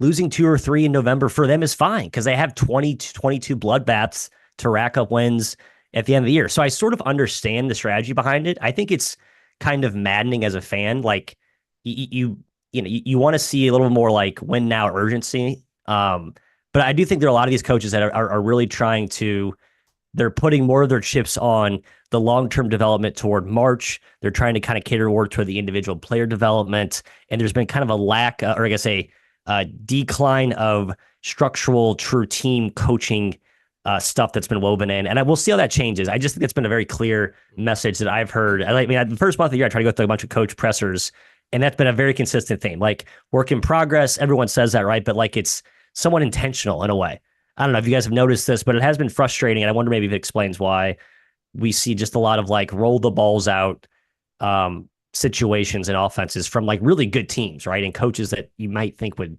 losing 2 or 3 in November for them is fine because they have 20 to 22 bloodbaths to rack up wins at the end of the year. So I sort of understand the strategy behind it. I think it's kind of maddening as a fan. Like you want to see a little more like win now urgency. But I do think there are a lot of these coaches that are really trying to. They're putting more of their chips on the long-term development toward March. They're trying to kind of cater more toward the individual player development. And there's been kind of a lack, or I guess a decline of structural, true team coaching stuff that's been woven in. And we'll see how that changes. I just think it's been a very clear message that I've heard. The first month of the year, I tried to go through a bunch of coach pressers, and that's been a very consistent theme. Like work in progress. Everyone says that, right? But like it's somewhat intentional in a way. I don't know if you guys have noticed this, but it has been frustrating. And I wonder maybe if it explains why we see just a lot of like roll the balls out situations and offenses from like really good teams, right? And coaches that you might think would,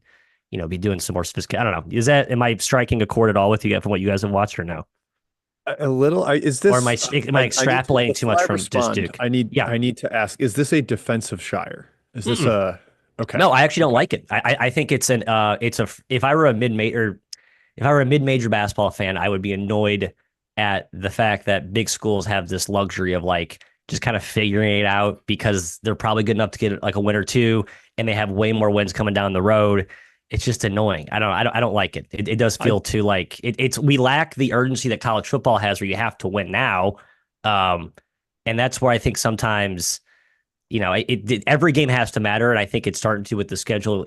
be doing some more sophisticated. I don't know. Am I striking a chord at all with you from what you guys have watched or no? A little. Is this? Or am I extrapolating too much from just Duke? I need to ask. Is this a defensive Shire? Is this okay? No, I actually don't like it. I think it's if I were a mid-major basketball fan, I would be annoyed at the fact that big schools have this luxury of like just kind of figuring it out because they're probably good enough to get like a win or two, and they have way more wins coming down the road. It's just annoying. I don't like it. It does feel too like we lack the urgency that college football has, where you have to win now, and that's where I think sometimes every game has to matter, and I think it's starting to with the schedule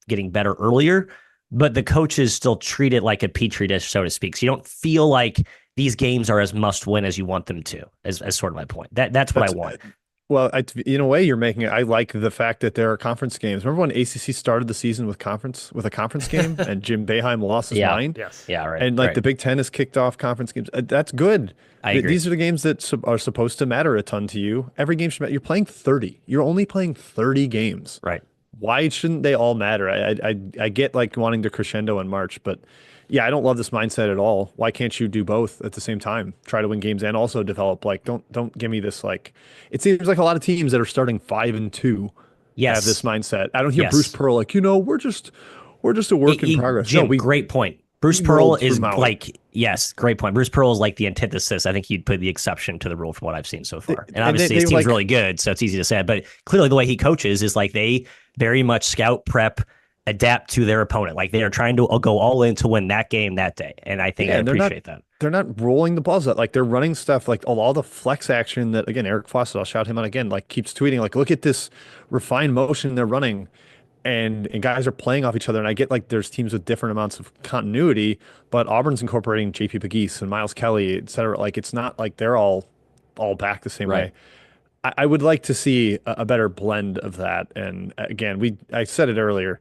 getting better earlier. But the coaches still treat it like a petri dish, so to speak. So you don't feel like these games are as must win as you want them to, as sort of my point. That's what I want. Well, in a way, you're making it. I like the fact that there are conference games. Remember when ACC started the season with a conference game, and Jim Boeheim lost his mind? Yes. Yeah, right. And like the Big Ten has kicked off conference games. That's good. I agree. These are the games that are supposed to matter a ton to you. Every game should matter. You're playing 30. You're only playing 30 games. Right. Why shouldn't they all matter? I get like wanting to crescendo in March, but yeah, I don't love this mindset at all. Why can't you do both at the same time? Try to win games and also develop. Like, don't give me this like. It seems like a lot of teams that are starting 5-2 have this mindset. I don't hear Bruce Pearl like, we're just a work in progress. Jim, great point. Bruce Pearl is like, yes, great point. Bruce Pearl is like the antithesis. I think he'd put the exception to the rule from what I've seen so far. And obviously his team's really good, so it's easy to say. But clearly the way he coaches is like they very much scout, prep, adapt to their opponent. Like they are trying to go all in to win that game that day. And I think I appreciate that. They're not rolling the balls out. Like they're running stuff like all the flex action that, again, Eric Fawcett, I'll shout him out again, like keeps tweeting, like, look at this refined motion they're running. And guys are playing off each other. And I get like there's teams with different amounts of continuity, but Auburn's incorporating JP Pegues and Miles Kelly, et cetera. Like it's not like they're all back the same way. I would like to see a better blend of that. And again, I said it earlier,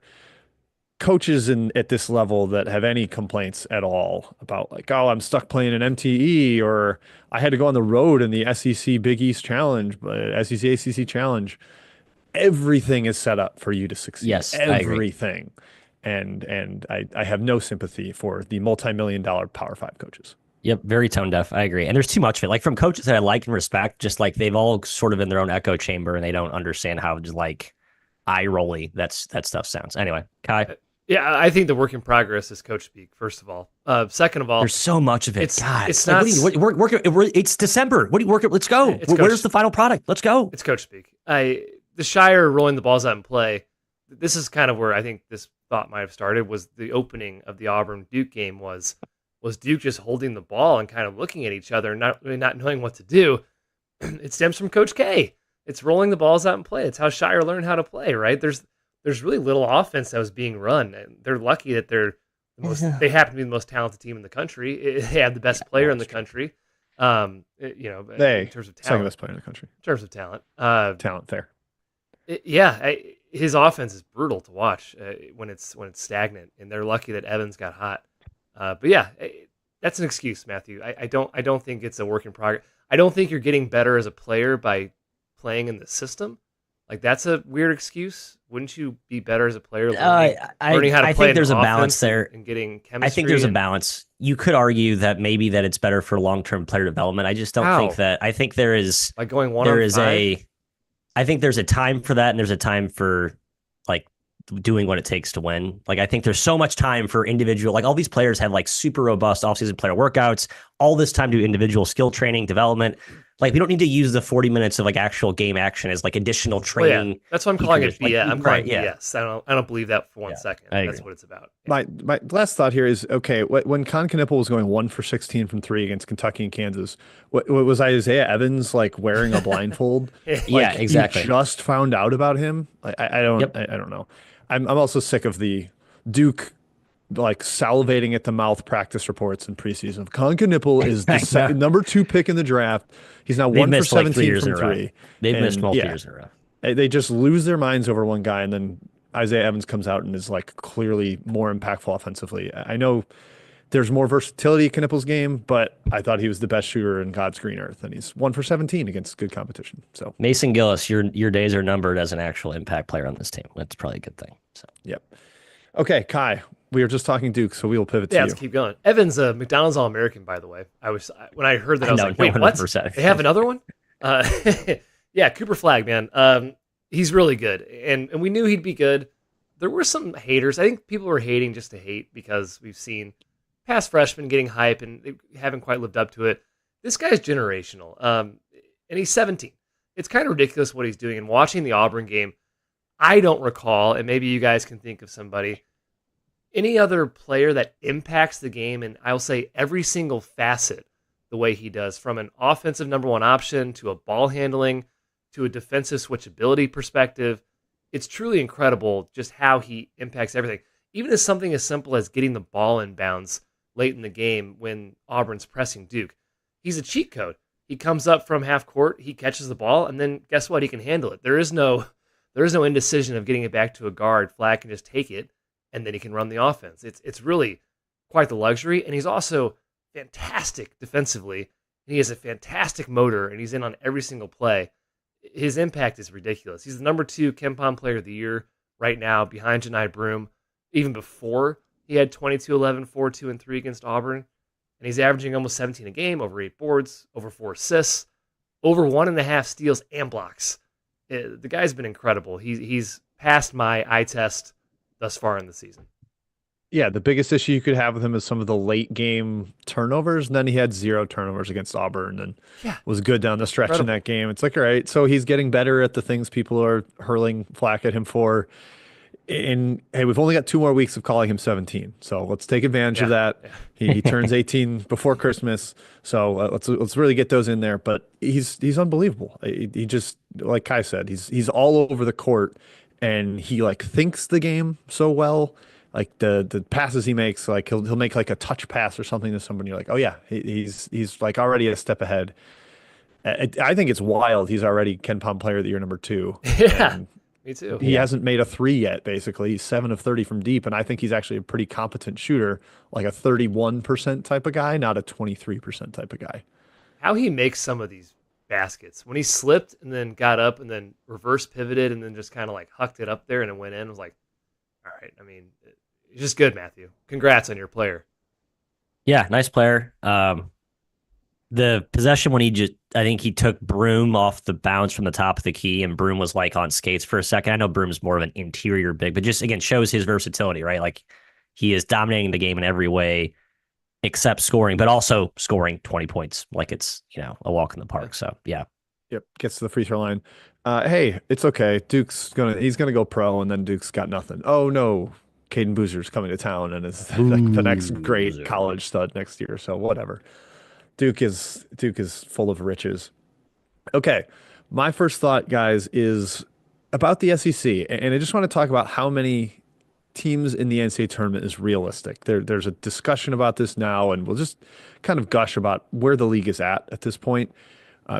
coaches at this level that have any complaints at all about like, oh, I'm stuck playing an MTE, or I had to go on the road in the SEC Big East Challenge, SEC ACC Challenge. Everything is set up for you to succeed. Yes, everything. And I have no sympathy for the multi-million-dollar Power 5 coaches. Yep, very tone deaf. I agree. And there's too much of it. Like from coaches that I like and respect, just like they've all sort of in their own echo chamber and they don't understand how just like eye rolly that stuff sounds. Anyway, Kai, Yeah, I think the work in progress is coach speak. First of all, second of all, there's so much of it. God, it's like not what do you work? It's December. What do you work? Let's go. it's coach, Where's the final product? Let's go. it's coach speak. The Shire rolling the balls out in play. This is kind of where I think this thought might have started. Was the opening of the Auburn Duke game was Duke just holding the ball and kind of looking at each other and not really not knowing what to do. It stems from Coach K. It's rolling the balls out and play. It's how Shire learned how to play, right? There's really little offense that was being run, and they're lucky that they happen to be the most talented team in the country. They have the best player in the country. In terms of talent, second best player in the country. In terms of talent, Talent fair. His offense is brutal to watch when it's stagnant, and they're lucky that Evans got hot. That's an excuse, Matthew. I don't think it's a work in progress. I don't think you're getting better as a player by playing in the system. Like that's a weird excuse. Wouldn't you be better as a player learning how to play? I think there's a balance there and getting chemistry. I think there's a balance. You could argue that maybe that it's better for long-term player development. I just don't think that. I think there is like going one on five. I think there's a time for that, and there's a time for like doing what it takes to win. Like I think there's so much time for individual. Like all these players have like super robust offseason player workouts. All this time to do individual skill training, development. Like we don't need to use the 40 minutes of like actual game action as like additional training. Well, yeah. That's what I'm calling it. Like, I'm calling it BS. I don't believe that for 1 second. That's what it's about. My last thought here is okay. When Con Knippel was going 1 for 16 from 3 against Kentucky and Kansas, what was Isaiah Evans like wearing a blindfold? Yeah, exactly. You just found out about him. I don't know. I'm also sick of the Duke like salivating at the mouth practice reports in preseason. Con Knippel is the number 2 pick in the draft. He's now 1 for 17 from 3. They've missed multiple years in a row. They just lose their minds over one guy, and then Isaiah Evans comes out and is like clearly more impactful offensively. I know there's more versatility in Knippel's game, but I thought he was the best shooter in God's green earth, and he's 1 for 17 against good competition. So Mason Gillis, your days are numbered as an actual impact player on this team. That's probably a good thing. So yep. Okay, Kai, we were just talking Duke, so we will pivot to you. Let's keep going. Evans, McDonald's All-American, by the way. When I heard that, I was like, wait, 100%. What? They have another one? Yeah, Cooper Flagg, man. He's really good, and we knew he'd be good. There were some haters. I think people were hating just to hate because we've seen past freshmen getting hype and they haven't quite lived up to it. This guy's generational, and he's 17. It's kind of ridiculous what he's doing. And watching the Auburn game, I don't recall, and maybe you guys can think of somebody, any other player that impacts the game, and I'll say every single facet the way he does, from an offensive number 1 option to a ball handling to a defensive switchability perspective. It's truly incredible just how he impacts everything. Even as something as simple as getting the ball in bounds late in the game when Auburn's pressing Duke. He's a cheat code. He comes up from half court, he catches the ball, and then guess what? He can handle it. There is no indecision of getting it back to a guard. Flagg can just take it, and then he can run the offense. It's really quite the luxury, and he's also fantastic defensively, and he has a fantastic motor, and he's in on every single play. His impact is ridiculous. He's the number 2 KenPom Player of the Year right now, behind Janai Broom, even before he had 22, 11, 4, 2, and 3 against Auburn, and he's averaging almost 17 a game, over 8 boards, over 4 assists, over 1.5 steals and blocks. The guy's been incredible. He's passed my eye test thus far in the season. Yeah, the biggest issue you could have with him is some of the late game turnovers. And then he had 0 turnovers against Auburn and was good down the stretch in that game. It's like, all right, so he's getting better at the things people are hurling flack at him for. And hey, we've only got 2 more weeks of calling him 17, so let's take advantage of that. Yeah. He turns 18 before Christmas, so let's really get those in there. But he's unbelievable. He just, like Kai said, he's all over the court, and he like thinks the game so well. Like the passes he makes, like he'll make like a touch pass or something to somebody. You're like, oh yeah, he's like already a step ahead. I think it's wild. He's already KenPom Player of the Year number 2. Yeah. Me too. He hasn't made a 3 yet, basically. He's 7 of 30 from deep, and I think he's actually a pretty competent shooter, like a 31% type of guy, not a 23% type of guy. How he makes some of these baskets. When he slipped and then got up and then reverse pivoted and then just kind of like hucked it up there and it went in, I was like, all right, I mean, it's just good, Matthew. Congrats on your player. Yeah, nice player. The possession when I think he took Broom off the bounce from the top of the key, and Broom was like on skates for a second. I know Broom's more of an interior big, but just again shows his versatility, right? Like he is dominating the game in every way except scoring, but also scoring 20 points like it's, a walk in the park. So, yeah. Yep, gets to the free throw line. Hey, it's okay. He's gonna go pro, and then Duke's got nothing. Oh no, Caden Boozer's coming to town and is like the next great Boozer. college stud next year. So whatever. Duke is full of riches. Okay, my first thought, guys, is about the SEC, and I just want to talk about how many teams in the NCAA tournament is realistic. There's a discussion about this now, and we'll just kind of gush about where the league is at this point.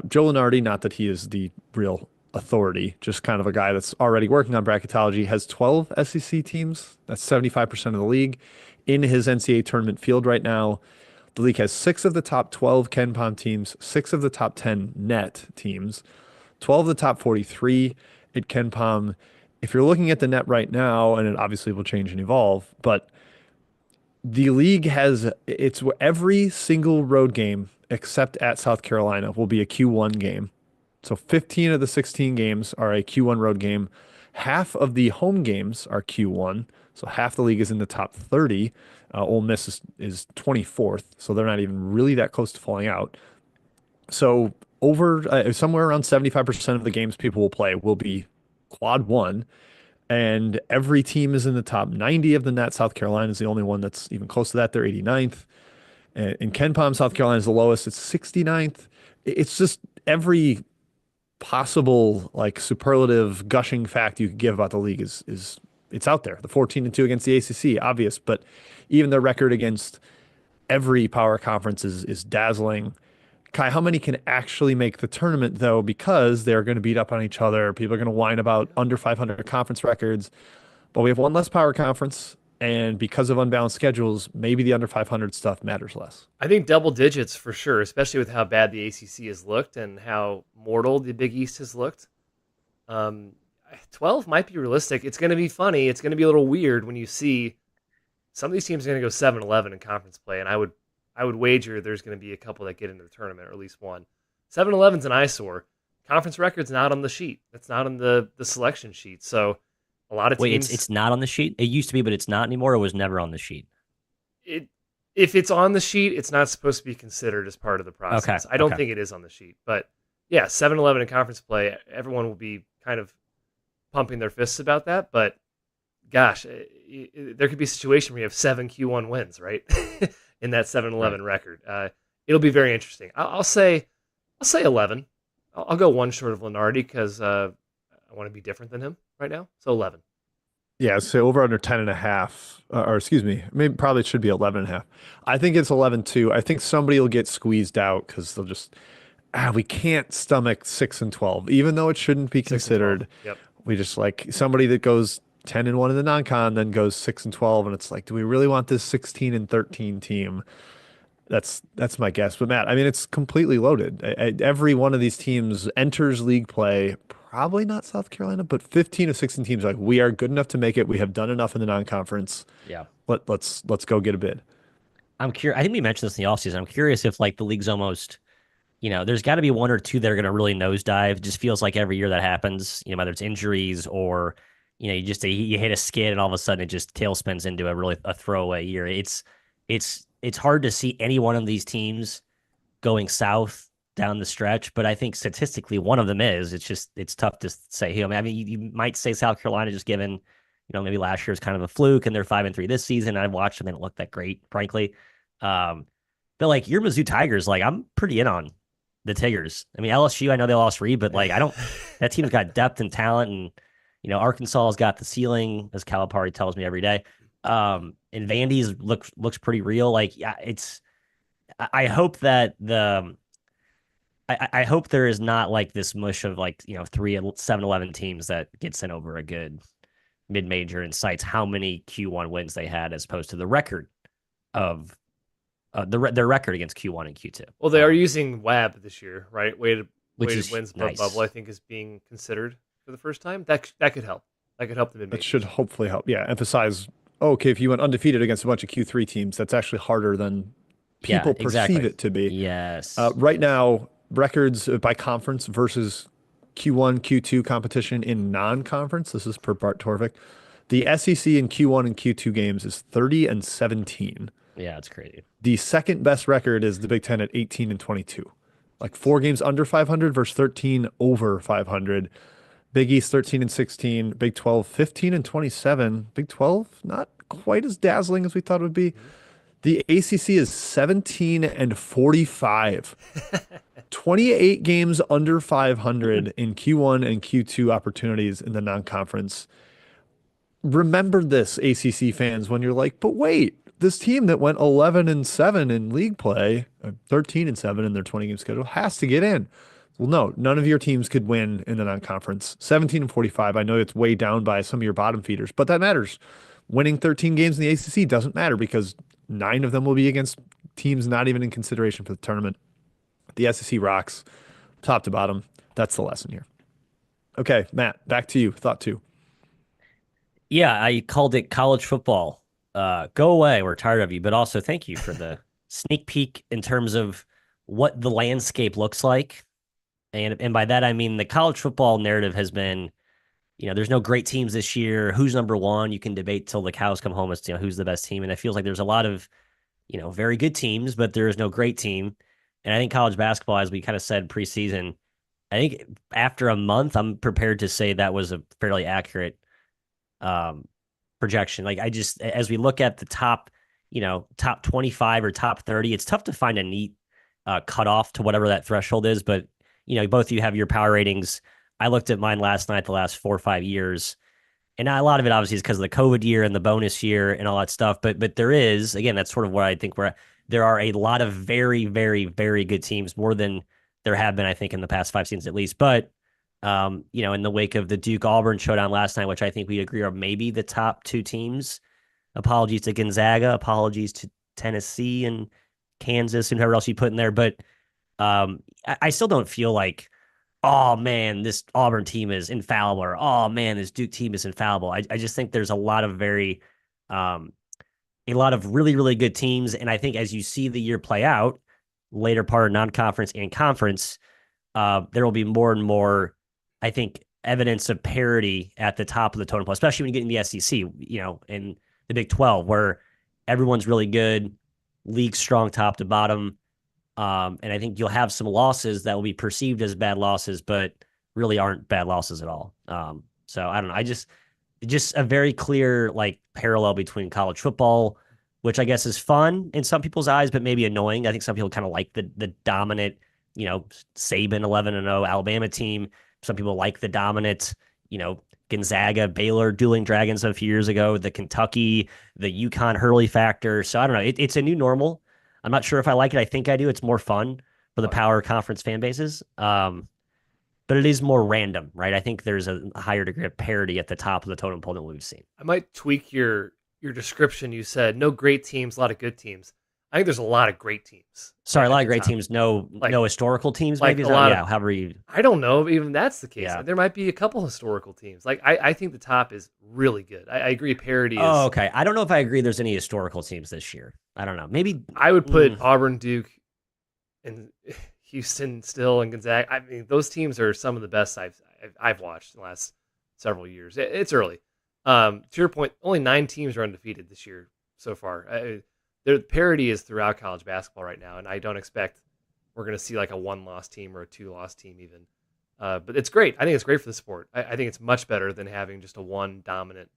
Joe Lunardi, not that he is the real authority, just kind of a guy that's already working on bracketology, has 12 SEC teams. That's 75% of the league in his NCAA tournament field right now. The league has 6 of the top 12 Ken Pom teams, 6 of the top 10 net teams, 12 of the top 43 at Ken Pom. If you're looking at the net right now, and it obviously will change and evolve, but the league has it's every single road game except at South Carolina will be a Q1 game. So 15 of the 16 games are a Q1 road game. Half of the home games are Q1. So half the league is in the top 30. Ole Miss is 24th. So they're not even really that close to falling out. So over somewhere around 75% of the games people will play will be quad one. And every team is in the top 90 of the net. South Carolina is the only one that's even close to that. They're 89th. In Ken Pom, South Carolina is the lowest. It's 69th. It's just every possible like superlative gushing fact you could give about the league is it's out there. The 14-2 against the ACC, obvious, but even the record against every power conference is dazzling. Kai, how many can actually make the tournament though? Because they're going to beat up on each other. People are going to whine about under 500 conference records. But we have one less power conference, and because of unbalanced schedules, maybe the under 500 stuff matters less. I think double digits for sure, especially with how bad the ACC has looked and how mortal the Big East has looked. 12 might be realistic. It's going to be funny. It's going to be a little weird when you see some of these teams are going to go 7-11 in conference play, and I would wager there's going to be a couple that get into the tournament, or at least one. 7-11's an eyesore. Conference record's not on the sheet. It's not on the selection sheet. So a lot of teams. Wait, it's not on the sheet? It used to be, but it's not anymore. It was never on the sheet. If it's on the sheet, it's not supposed to be considered as part of the process. Okay. I don't think it is on the sheet. But yeah, 7-11 in conference play, everyone will be kind of pumping their fists about that. But gosh, there could be a situation where you have 7 Q1 wins, right? In that 7-11 record. It'll be very interesting. I'll say 11. I'll go one short of Lenardi because I want to be different than him right now. So 11. Yeah, so over under 10 and a half, or excuse me, maybe probably it should be 11 and a half. I think it's 11 too. I think somebody will get squeezed out because they'll just, we can't stomach 6 and 12, even though it shouldn't be 6 and considered. 12. Yep. We just like somebody that goes 10 and 1 in the non-con, then goes 6 and 12. And it's like, do we really want this 16 and 13 team? That's my guess. But Matt, I mean, it's completely loaded. Every one of these teams enters league play. Probably not South Carolina, but 15 of 16 teams are like, we are good enough to make it. We have done enough in the non-conference. Yeah. Let's go get a bid. I'm curious. I think we mentioned this in the offseason. I'm curious if like the league's almost, there's got to be one or two that are going to really nosedive. It just feels like every year that happens, whether it's injuries or, you hit a skid and all of a sudden it just tailspins into a throwaway year. It's hard to see any one of these teams going south down the stretch, but I think statistically one of them is. It's tough to say. I mean, you might say South Carolina just given, maybe last year's kind of a fluke and they're 5-3 this season. I've watched them, they don't look that great, frankly. But like your Mizzou Tigers, like I'm pretty in on the Tigers. I mean, LSU, I know they lost Reed, but like that team's got depth and talent, and Arkansas has got the ceiling, as Calipari tells me every day. And Vandy's looks pretty real. Like, yeah, I hope that I hope there is not like this mush of like 3 7-11 teams that get sent over a good mid-major and cites how many Q1 wins they had as opposed to the record of their record against Q1 and Q2. Well, they are using WAB this year, right? Weighted is wins above nice. bubble, I think, is being considered for the first time. That could help. That could help the mid-majors. That should hopefully help. Yeah, emphasize. Okay, if you went undefeated against a bunch of Q3 teams, that's actually harder than Yeah, people perceive exactly. it to be. Yes. Right now, records by conference versus Q1, Q2 competition in non-conference. This is per Bart Torvik. The SEC in Q1 and Q2 games is 30 and 17. Yeah, it's crazy. The second best record is the Big Ten at 18 and 22. Like Jeez. 4 games under 500 versus 13 over 500. Big East 13 and 16. Big 12 15 and 27. Big 12 not quite as dazzling as we thought it would be. Mhm. The ACC is 17 and 45. 28 games under 500 in Q1 and Q2 opportunities in the non-conference. Remember this, ACC fans, when you're like, but wait, this team that went 11 and 7 in league play, 13 and 7 in their 20 game schedule has to get in. Well, no, none of your teams could win in the non-conference. 17 and 45. I know it's way down by some of your bottom feeders, but that matters. Winning 13 games in the ACC doesn't matter because 9 of them will be against teams not even in consideration for the tournament. The SEC rocks, top to bottom. That's the lesson here. Okay, Matt, back to you. Thought two. Yeah, I called it college football. Go away. We're tired of you. But also, thank you for the sneak peek in terms of what the landscape looks like. And by that, I mean the college football narrative has been, there's no great teams this year. Who's number one? You can debate till the cows come home as to who's the best team. And it feels like there's a lot of, very good teams, but there is no great team. And I think college basketball, as we kind of said preseason, I think after a month, I'm prepared to say that was a fairly accurate um, projection. Like as we look at the top, top 25 or top 30, it's tough to find a neat cutoff to whatever that threshold is. But, both of you have your power ratings. I looked at mine last night, the last 4 or 5 years. And a lot of it obviously is because of the COVID year and the bonus year and all that stuff. But there is, again, that's sort of what I think there are a lot of very, very, very good teams, more than there have been, I think, in the past 5 seasons at least. But in the wake of the Duke Auburn showdown last night, which I think we agree are maybe the top 2 teams. Apologies to Gonzaga, apologies to Tennessee and Kansas and whoever else you put in there. But I still don't feel like, oh man, this Auburn team is infallible, or oh man, this Duke team is infallible. I just think there's a lot of really, really good teams. And I think as you see the year play out, later part of non-conference and conference, there will be more and more, I think, evidence of parity at the top of the totem pole, especially when you get in the SEC, and the Big 12, where everyone's really good, league strong top to bottom. And I think you'll have some losses that will be perceived as bad losses, but really aren't bad losses at all. So I don't know. Just a very clear parallel between college football, which I guess is fun in some people's eyes, but maybe annoying. I think some people kind of like the dominant, Saban 11-0 Alabama team. Some people like the dominant, Gonzaga, Baylor dueling dragons a few years ago, the Kentucky, the UConn Hurley factor. So I don't know. It's a new normal. I'm not sure if I like it. I think I do. It's more fun for the power conference fan bases. But it is more random, right? I think there's a higher degree of parity at the top of the totem pole than we've seen. I might tweak your description. You said no great teams, a lot of good teams. I think there's a lot of great teams. Sorry, a lot of great teams, no historical teams, maybe? However you... I don't know if even that's the case. Yeah. There might be a couple historical teams. I think the top is really good. I agree parity is... Oh, okay. I don't know if I agree there's any historical teams this year. I don't know. Maybe... I would put Auburn, Duke, and Houston still, and Gonzaga. I mean, those teams are some of the best I've watched in the last several years. It's early. To your point, only 9 teams are undefeated this year so far. The parity is throughout college basketball right now, and I don't expect we're going to see like a 1-loss team or a 2-loss team even. But it's great. I think it's great for the sport. I think it's much better than having just a one dominant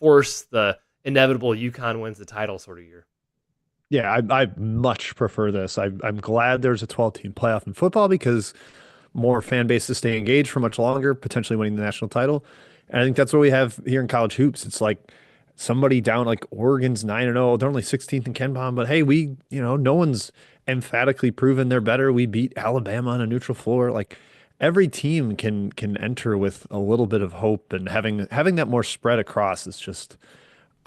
force, the inevitable UConn wins the title sort of year. Yeah, I much prefer this. I'm glad there's a 12-team playoff in football because more fan bases stay engaged for much longer, potentially winning the national title. And I think that's what we have here in college hoops. It's like somebody down, like Oregon's 9-0. They're only 16th in Ken Pom, but hey, no one's emphatically proven they're better. We beat Alabama on a neutral floor. Like every team can enter with a little bit of hope, and having that more spread across is just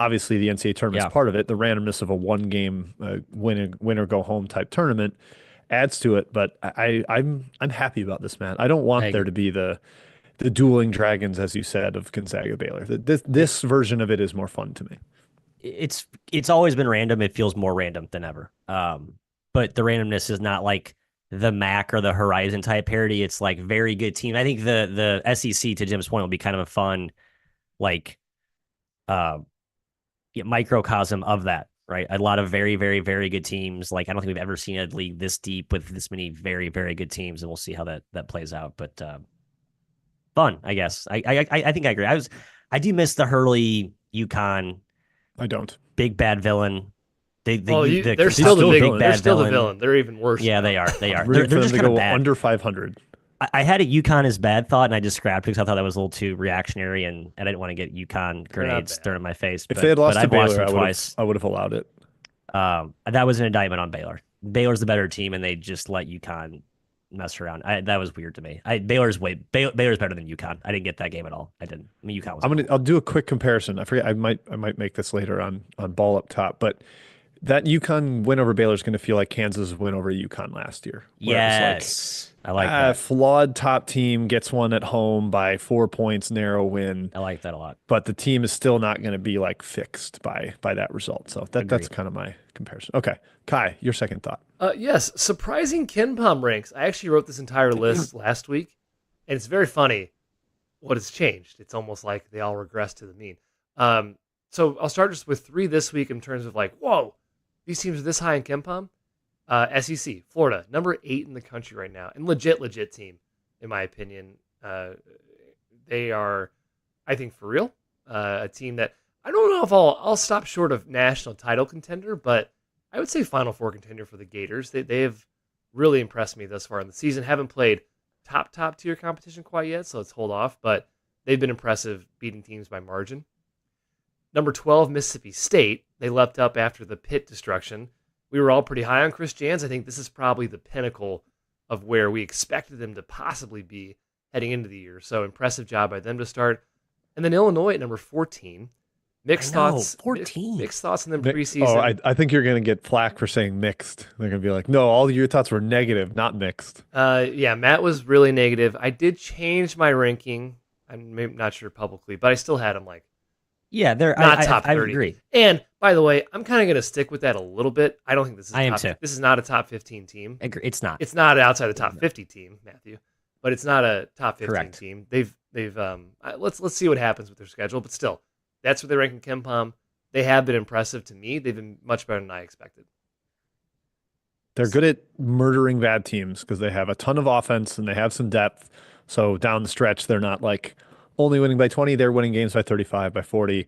obviously the NCAA tournament is part of it. The randomness of a one game win or go home type tournament adds to it. But I'm happy about this, man. I don't want there to be the dueling dragons, as you said, of Gonzaga Baylor. This version of it is more fun to me. It's always been random. It feels more random than ever. but the randomness is not like the MAC or the Horizon type parity. It's like very good team. I think the SEC, to Jim's point, will be kind of a fun like uh microcosm of that, right? A lot of very, very, very good teams. Like I don't think we've ever seen a league this deep with this many very, very good teams, and we'll see how that plays out. But fun, I guess. I think I agree. I do miss the Hurley UConn I don't. big bad villain. They're The still the big villain. They're bad still the villain. villain. They're even worse. Yeah, now. they are. They are. I'm rooting They're for them just to kind of go bad. under 500. I had a UConn as bad thought, and I just scrapped it because I thought that was a little too reactionary, and I didn't want to get UConn They're not grenades bad. thrown in my face. If they had lost to I've watched Baylor, them twice. I would have allowed it. That was an indictment on Baylor. Baylor's the better team, and they just let UConn mess around. That was weird to me. Baylor's better than UConn. I didn't get that game at all. I didn't. I mean, UConn was. I'll do a quick comparison. I forget. I might make this later on Ball Up Top, but that UConn win over Baylor is going to feel like Kansas' win over UConn last year. Yes, I like that. Flawed top team gets one at home by 4 points, narrow win. I like that a lot. But the team is still not going to be like fixed by that result. So that's kind of my comparison. Okay, Kai, your second thought. Yes, surprising KenPom ranks. I actually wrote this entire list last week, and it's very funny what has changed. It's almost like they all regress to the mean. So I'll start just with 3 this week in terms of like, whoa, these teams are this high in KenPom. SEC, Florida, number 8 in the country right now, and legit team, in my opinion. They are, I think, for real, a team that I don't know if I'll stop short of national title contender, but I would say Final Four contender for the Gators. They have really impressed me thus far in the season. Haven't played top tier competition quite yet, so let's hold off. But they've been impressive, beating teams by margin. Number 12, Mississippi State. They leapt up after the Pitt destruction. We were all pretty high on Chris Jans. I think this is probably the pinnacle of where we expected them to possibly be heading into the year. So impressive job by them to start. And then Illinois at number 14. Mixed thoughts. 14. Mixed thoughts in the preseason. Oh, I think you're going to get flack for saying mixed. They're going to be like, no, all your thoughts were negative, not mixed. Yeah, Matt was really negative. I did change my ranking. I'm maybe not sure publicly, but I still had them like they're not top 30. I agree. And by the way, I'm kind of going to stick with that a little bit. I don't think this is. I am too. This is not a top 15 team. I agree. It's not. It's not outside the top 50 team, Matthew, but it's not a top 15 Correct. team. They've let's see what happens with their schedule, but still, that's where they rank in KenPom. They have been impressive to me. They've been much better than I expected. They're good at murdering bad teams because they have a ton of offense and they have some depth. So down the stretch, they're not like only winning by 20. They're winning games by 35, by 40.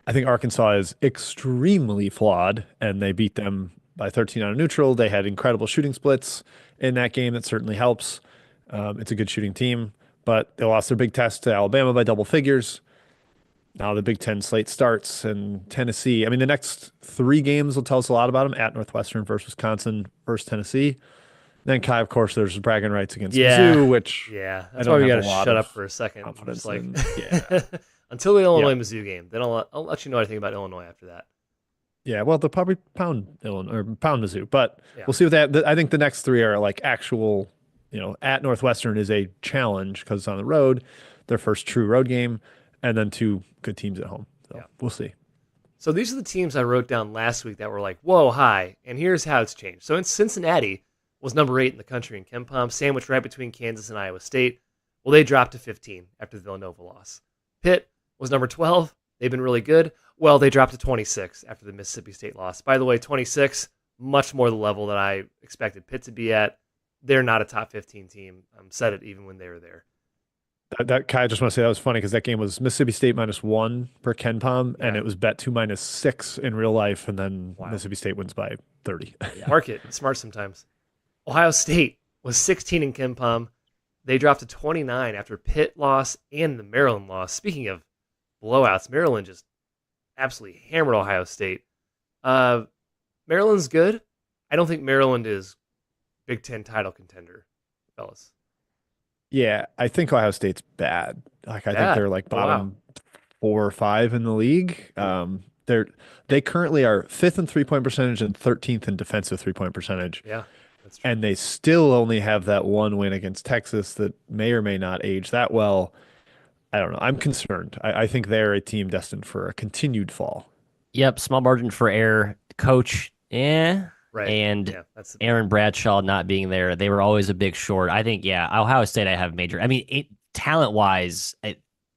I think Arkansas is extremely flawed, and they beat them by 13 on a neutral. They had incredible shooting splits in that game. That certainly helps. It's a good shooting team, but they lost their big test to Alabama by double figures. Now the Big Ten slate starts, and Tennessee. I mean, the next 3 games will tell us a lot about them: at Northwestern versus Wisconsin versus Tennessee. Then Kai, of course, there's bragging rights against Mizzou, which that's why we got to shut up for a second. Just like until the Illinois Mizzou game, then I'll let you know what I think about Illinois after that. Yeah, well, they'll probably pound Illinois or pound Mizzou, but we'll see what that. I think the next 3 are like actual. At Northwestern is a challenge because it's on the road, their first true road game, and then 2 good teams at home. So we'll see. So these are the teams I wrote down last week that were like, whoa, high, and here's how it's changed. So in Cincinnati was number 8 in the country in KenPom, sandwiched right between Kansas and Iowa State. Well, they dropped to 15 after the Villanova loss. Pitt was number 12. They've been really good. Well, they dropped to 26 after the Mississippi State loss. By the way, 26, much more the level that I expected Pitt to be at. They're not a top 15 team. Said it even when they were there. That Kai, I just want to say that was funny because that game was Mississippi State -1 per KenPom, and it was bet to -6 in real life, and then Mississippi State wins by 30. Market smart sometimes. Ohio State was 16 in KenPom. They dropped to 29 after Pitt loss and the Maryland loss. Speaking of blowouts, Maryland just absolutely hammered Ohio State. Maryland's good. I don't think Maryland is Big Ten title contender, fellas. Yeah, I think Ohio State's bad. I think they're like bottom 4 or 5 in the league. They currently are 5th in 3-point percentage and 13th in defensive 3-point percentage. Yeah, that's true. And they still only have that 1 win against Texas that may or may not age that well. I don't know. I'm concerned. I think they're a team destined for a continued fall. Yep, small margin for error. Coach, Right. And Yeah, that's the Aaron Bradshaw not being there, they were always a big short. I think, yeah, Ohio State, I have major. I mean, talent wise,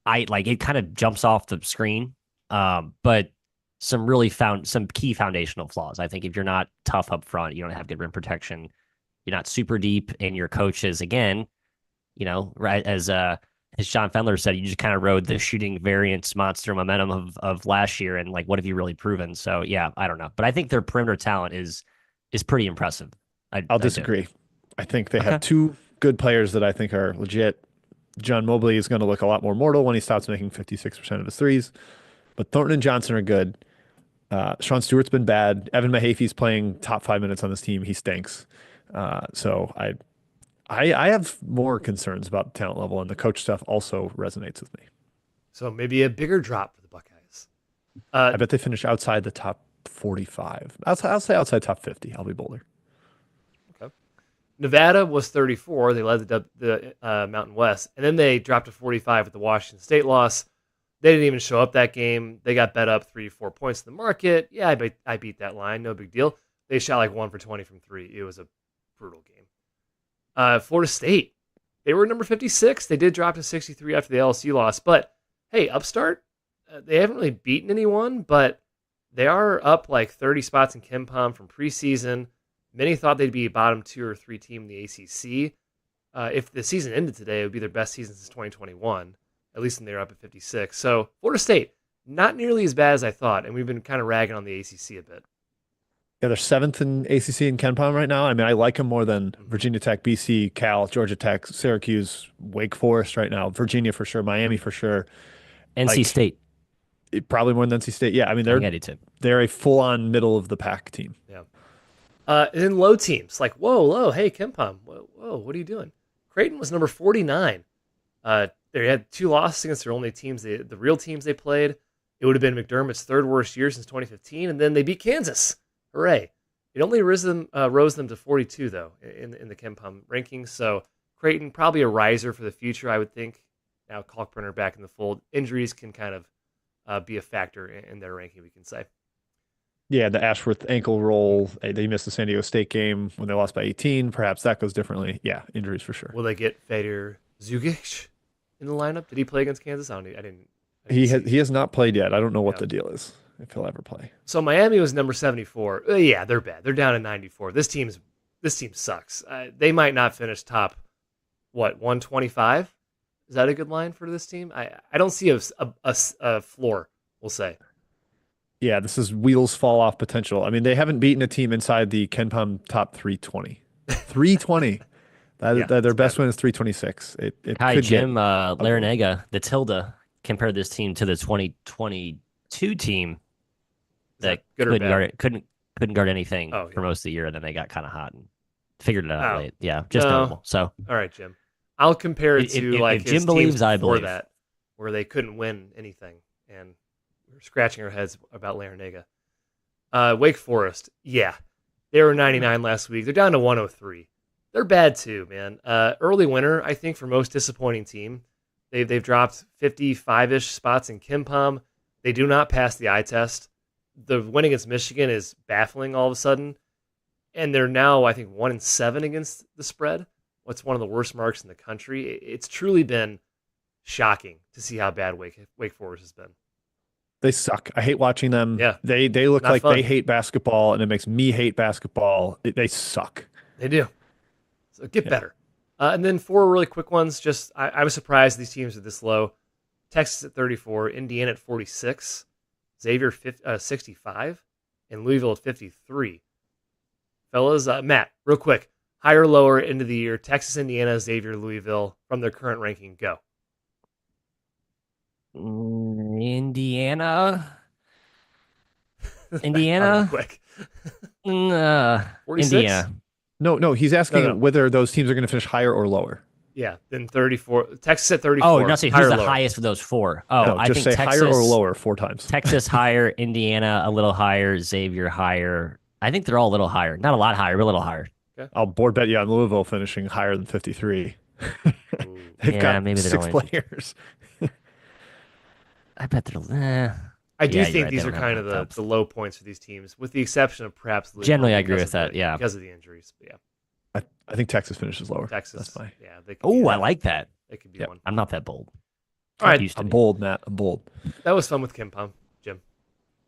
I like it kind of jumps off the screen. But some really found some key foundational flaws. I think if you're not tough up front, you don't have good rim protection, you're not super deep, and your coaches, again, right as John Fendler said, you just kind of rode the shooting variance monster momentum of last year, and like, what have you really proven? So yeah, I don't know, but I think their perimeter talent is pretty impressive. I'll I do. disagree. I think they Okay. have two good players that I think are legit. John Mobley is going to look a lot more mortal when he stops making 56% of his threes, but Thornton and Johnson are good. Sean Stewart's been bad. Evan Mahafy's playing top 5 minutes on this team. He stinks. So I have more concerns about the talent level, and the coach stuff also resonates with me. So maybe a bigger drop for the Buckeyes. I bet they finish outside the top 45. I'll say outside top 50. I'll be bolder. Okay. Nevada was 34. They led the Mountain West, and then they dropped to 45 with the Washington State loss. They didn't even show up that game. They got bet up 3 to 4 points in the market. Yeah, I beat that line. No big deal. They shot like 1 for 20 from 3. It was a brutal game. Florida State, they were number 56. They did drop to 63 after the LSU loss. But, hey, upstart, they haven't really beaten anyone, but they are up like 30 spots in KenPom from preseason. Many thought they'd be a bottom 2 or 3 team in the ACC. If the season ended today, it would be their best season since 2021. At least when they were up at 56. So Florida State, not nearly as bad as I thought, and we've been kind of ragging on the ACC a bit. Yeah, they're 7th in ACC and KenPom right now. I mean, I like them more than Virginia Tech, BC, Cal, Georgia Tech, Syracuse, Wake Forest right now. Virginia for sure, Miami for sure. NC State. Probably more than NC State. Yeah, I mean, they're a full-on middle-of-the-pack team. Yeah. And then low teams, like, whoa, hey, KenPom, whoa, what are you doing? Creighton was number 49. They had 2 losses against their only teams, the real teams they played. It would have been McDermott's 3rd worst year since 2015, and then they beat Kansas. Hooray. It only rose them to 42, though, in the KenPom rankings. So Creighton, probably a riser for the future, I would think. Now Kalkbrenner back in the fold. Injuries can kind of be a factor in their ranking, we can say. Yeah, the Ashworth ankle roll. They missed the San Diego State game when they lost by 18. Perhaps that goes differently. Yeah, injuries for sure. Will they get Fedor Zugic in the lineup? Did he play against Kansas? I didn't He has not played yet. I don't know what the deal is, if he'll ever play. So Miami was number 74. Yeah, they're bad. They're down to 94. This team sucks. They might not finish top, 125? Is that a good line for this team? I don't see a floor, we'll say. Yeah, this is wheels fall off potential. I mean, they haven't beaten a team inside the KenPom top 320. 320. Their best win is 326. Hi, Jim. Larinaga, the Tilda, compared this team to the 2022 team that couldn't guard anything for most of the year, and then they got kind of hot and figured it out late. Yeah, just normal. So, all right, Jim. I'll compare it to if Jim believes, I believe that, where they couldn't win anything, and we're scratching our heads about Larinaga. Wake Forest, yeah, they were 99 last week. They're down to 103. They're bad too, man. Early winner, I think, for most disappointing team. They've dropped 55-ish spots in KenPom. They do not pass the eye test. The win against Michigan is baffling all of a sudden, and they're now, I think, 1-7 against the spread. What's one of the worst marks in the country? It's truly been shocking to see how bad Wake Forest has been. They suck. I hate watching them. Yeah, they look like they hate basketball, and it makes me hate basketball. They suck. They do. So get better. And then 4 really quick ones. Just I was surprised these teams are this low. Texas at 34, Indiana at 46, Xavier 65, and Louisville at 53. Fellas, Matt, real quick, higher or lower end of the year, Texas, Indiana, Xavier, Louisville, from their current ranking, go. Indiana. Quick. 46? Indiana. No, he's asking whether those teams are going to finish higher or lower. Yeah, then 34. Texas at 34. Oh, you're not saying who's the highest of those 4. Oh, no, I think say Texas, higher or lower 4 times. Texas higher, Indiana a little higher, Xavier higher. I think they're all a little higher. Not a lot higher, but a little higher. Okay. I'll board bet you on Louisville finishing higher than 53. They've got maybe 6 players. I bet they're... I do Yeah, you're think right. They these are don't have kind of enough depth. the low points for these teams, with the exception of perhaps Louisville. Generally, I agree because with of that. Yeah. because of the injuries. But yeah, I think Texas finishes lower. That's Texas. my. Yeah, they could be. Oh, I like that. They could be Yeah. one. I'm not that bold. All right, Used to I'm be. bold, Matt. I'm bold. that was fun with Kim Pom, Jim.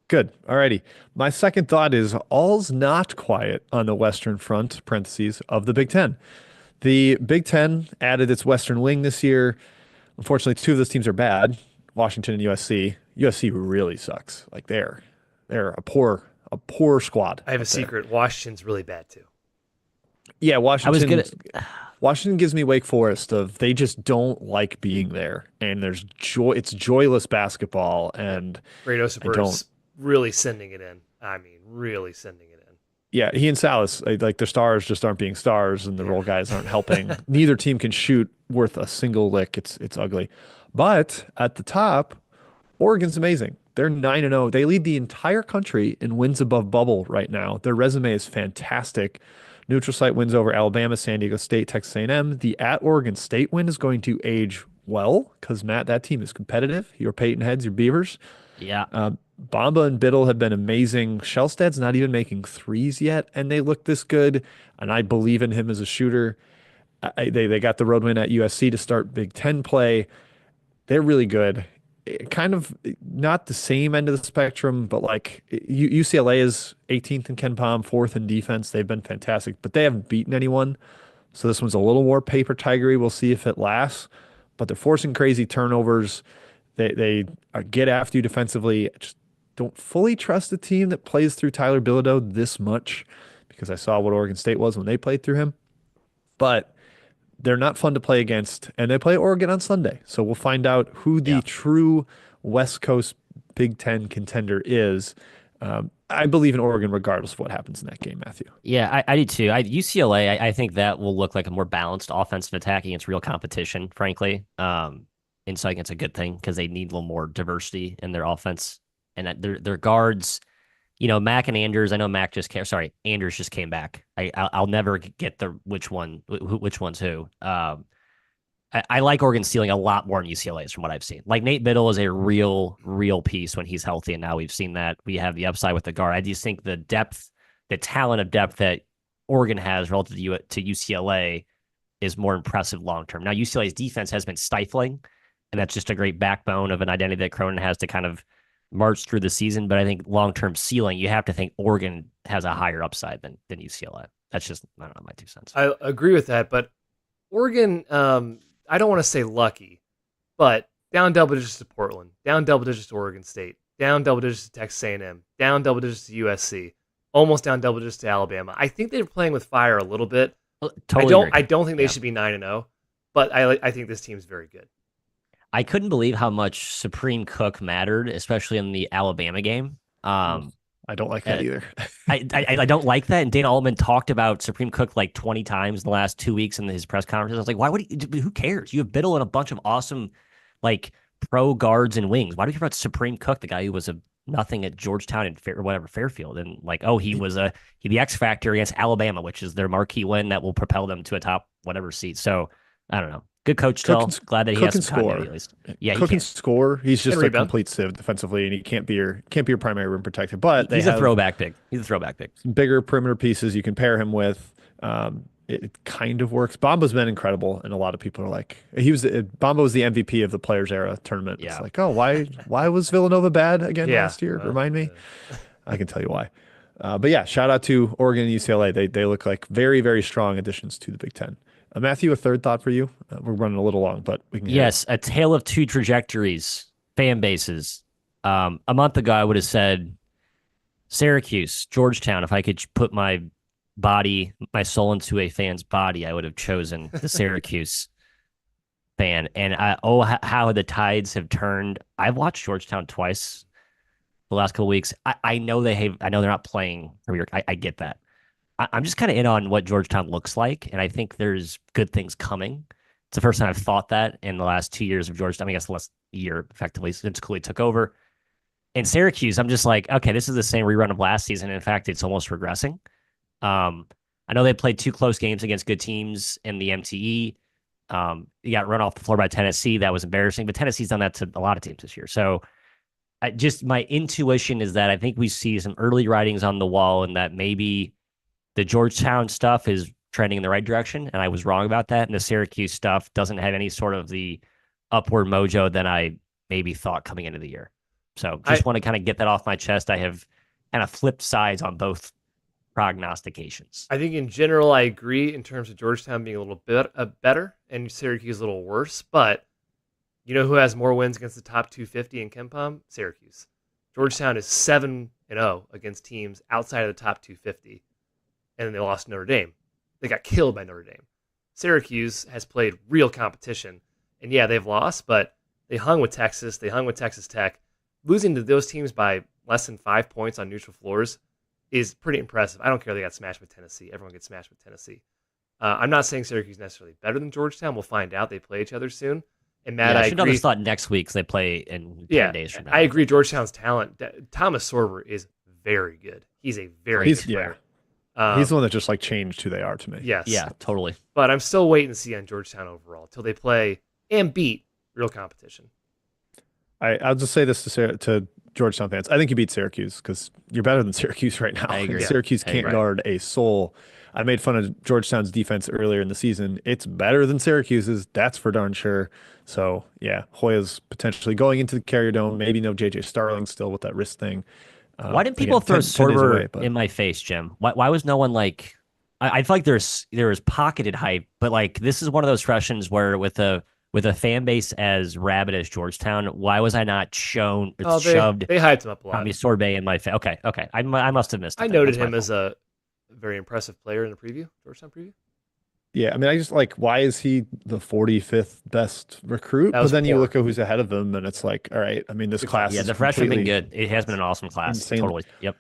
Good. Alrighty. My second thought is all's not quiet on the Western Front, parentheses, of the Big Ten. The Big Ten added its Western wing this year. Unfortunately, two of those teams are bad, Washington and USC. USC really sucks. Like they're a poor squad I have a up there. secret. Washington's really bad too. Yeah, I was Washington gives me Wake Forest of they just don't like being there, and there's joy. It's joyless basketball, and Great I Osabur's don't. really sending it in. I mean, really sending it in. Yeah, he and Salas, like their stars just aren't being stars, and the role guys aren't helping. Neither team can shoot worth a single lick. It's ugly. But at the top, Oregon's amazing. They're 9-0. They lead the entire country in wins above bubble right now. Their resume is fantastic. Neutral site wins over Alabama, San Diego State, Texas A&M. The at Oregon State win is going to age well because, Matt, that team is competitive. Your Peyton Heads, your Beavers. Yeah. Bamba and Biddle have been amazing. Shellstad's not even making threes yet, and they look this good. And I believe in him as a shooter. They got the road win at USC to start Big Ten play. They're really good. Kind of not the same end of the spectrum, but like UCLA is 18th in Ken Pom, 4th in defense. They've been fantastic, but they haven't beaten anyone. So this one's a little more paper tigery. We'll see if it lasts. But they're forcing crazy turnovers. They get after you defensively. Just don't fully trust a team that plays through Tyler Bilodeau this much because I saw what Oregon State was when they played through him. But they're not fun to play against, and they play Oregon on Sunday. So we'll find out who the true West Coast Big Ten contender is. I believe in Oregon regardless of what happens in that game, Matthew. Yeah, I do too. UCLA, I think that will look like a more balanced offensive attack against real competition, frankly. And so I think it's a good thing because they need a little more diversity in their offense. And that their guards, Mac and Anders. I know Anders just came back. I'll never get which one's who. I like Oregon stealing a lot more than UCLA's from what I've seen. Like Nate Biddle is a real piece when he's healthy, and now we've seen that. We have the upside with the guard. I just think the talent of depth that Oregon has relative to UCLA is more impressive long term. Now UCLA's defense has been stifling, and that's just a great backbone of an identity that Cronin has to kind of march through the season. But I think long term ceiling, you have to think Oregon has a higher upside than UCLA. That's just, I don't know, my 2 cents. I agree with that, but Oregon, I don't want to say lucky, but down double digits to Portland, down double digits to Oregon State, down double digits to Texas A&M, down double digits to USC, almost down double digits to Alabama. I think they're playing with fire a little bit. Totally I don't think they should be 9-0, but I think this team's very good. I couldn't believe how much Supreme Cook mattered, especially in the Alabama game. I don't like that either. I don't like that. And Dana Altman talked about Supreme Cook like 20 times in the last 2 weeks in his press conferences. I was like, why would he? Who cares? You have Biddle and a bunch of awesome, like pro guards and wings. Why do you care about Supreme Cook, the guy who was nothing at Georgetown and Fairfield, and like, he was the X factor against Alabama, which is their marquee win that will propel them to a top whatever seat. So I don't know. Good coach still. Glad that he has some continuity at least. Yeah, Cook can score. He's just a complete sieve defensively, and he can't be your primary rim protector. But he's a throwback pick. He's a throwback pick. Bigger perimeter pieces you can pair him with. It kind of works. Bamba's been incredible, and a lot of people are like, Bamba was the MVP of the Players Era tournament. Yeah. It's like, why was Villanova bad again last year? Remind me. I can tell you why. But yeah, shout out to Oregon and UCLA. They look like very, very strong additions to the Big Ten. Matthew, a third thought for you? We're running a little long, but we can. Yes, a tale of two trajectories, fan bases. A month ago, I would have said Syracuse, Georgetown. If I could put my soul into a fan's body, I would have chosen the Syracuse fan. And how the tides have turned. I've watched Georgetown twice the last couple of weeks. I know they're not playing for York. I get that. I'm just kind of in on what Georgetown looks like, and I think there's good things coming. It's the first time I've thought that in the last 2 years of Georgetown. I guess the last year, effectively, since Cooley took over. In Syracuse, I'm just like, okay, this is the same rerun of last season. In fact, it's almost regressing. I know they played 2 close games against good teams in the MTE. You got run off the floor by Tennessee. That was embarrassing, but Tennessee's done that to a lot of teams this year. So my intuition is that I think we see some early writings on the wall, and that maybe the Georgetown stuff is trending in the right direction, and I was wrong about that. And the Syracuse stuff doesn't have any sort of the upward mojo than I maybe thought coming into the year. So just want to kind of get that off my chest. I have kind of flipped sides on both prognostications. I think in general, I agree in terms of Georgetown being a little bit better and Syracuse a little worse. But you know who has more wins against the top 250 in KenPom? Syracuse. Georgetown is 7-0 against teams outside of the top 250, and then they lost Notre Dame. They got killed by Notre Dame. Syracuse has played real competition, and yeah, they've lost, but they hung with Texas. They hung with Texas Tech. Losing to those teams by less than 5 points on neutral floors is pretty impressive. I don't care they got smashed with Tennessee. Everyone gets smashed with Tennessee. I'm not saying Syracuse is necessarily better than Georgetown. We'll find out. They play each other soon. And Matt, I I should agree. have thought next week because they play in 10 days from now. I agree. Georgetown's talent. Thomas Sorber is very good. He's a very good player. He's the one that just like changed who they are to me. Yes. Yeah, totally. But I'm still waiting to see on Georgetown overall till they play and beat real competition. I'll just say this to Georgetown fans. I think you beat Syracuse because you're better than Syracuse right now. I agree. Syracuse can't guard a soul. I made fun of Georgetown's defense earlier in the season. It's better than Syracuse's. That's for darn sure. So, yeah, Hoya's potentially going into the Carrier Dome. Maybe no J.J. Starling still with that wrist thing. Why didn't people throw Sorber in my face, Jim? Why was no one like – I feel like there was pocketed hype, but like this is one of those freshmen where with a fan base as rabid as Georgetown, why was I not shoved? They hyped him up a lot. Tommy Sorbet in my face. Okay. I must have missed it. I noted him as a very impressive player in the preview, Georgetown preview. Yeah, I mean, I just like, why is he the 45th best recruit? But then you look at who's ahead of him, and it's like, all right, I mean, this class. Yeah, the freshman been good. It has been an awesome class. Insane. Totally. Yep.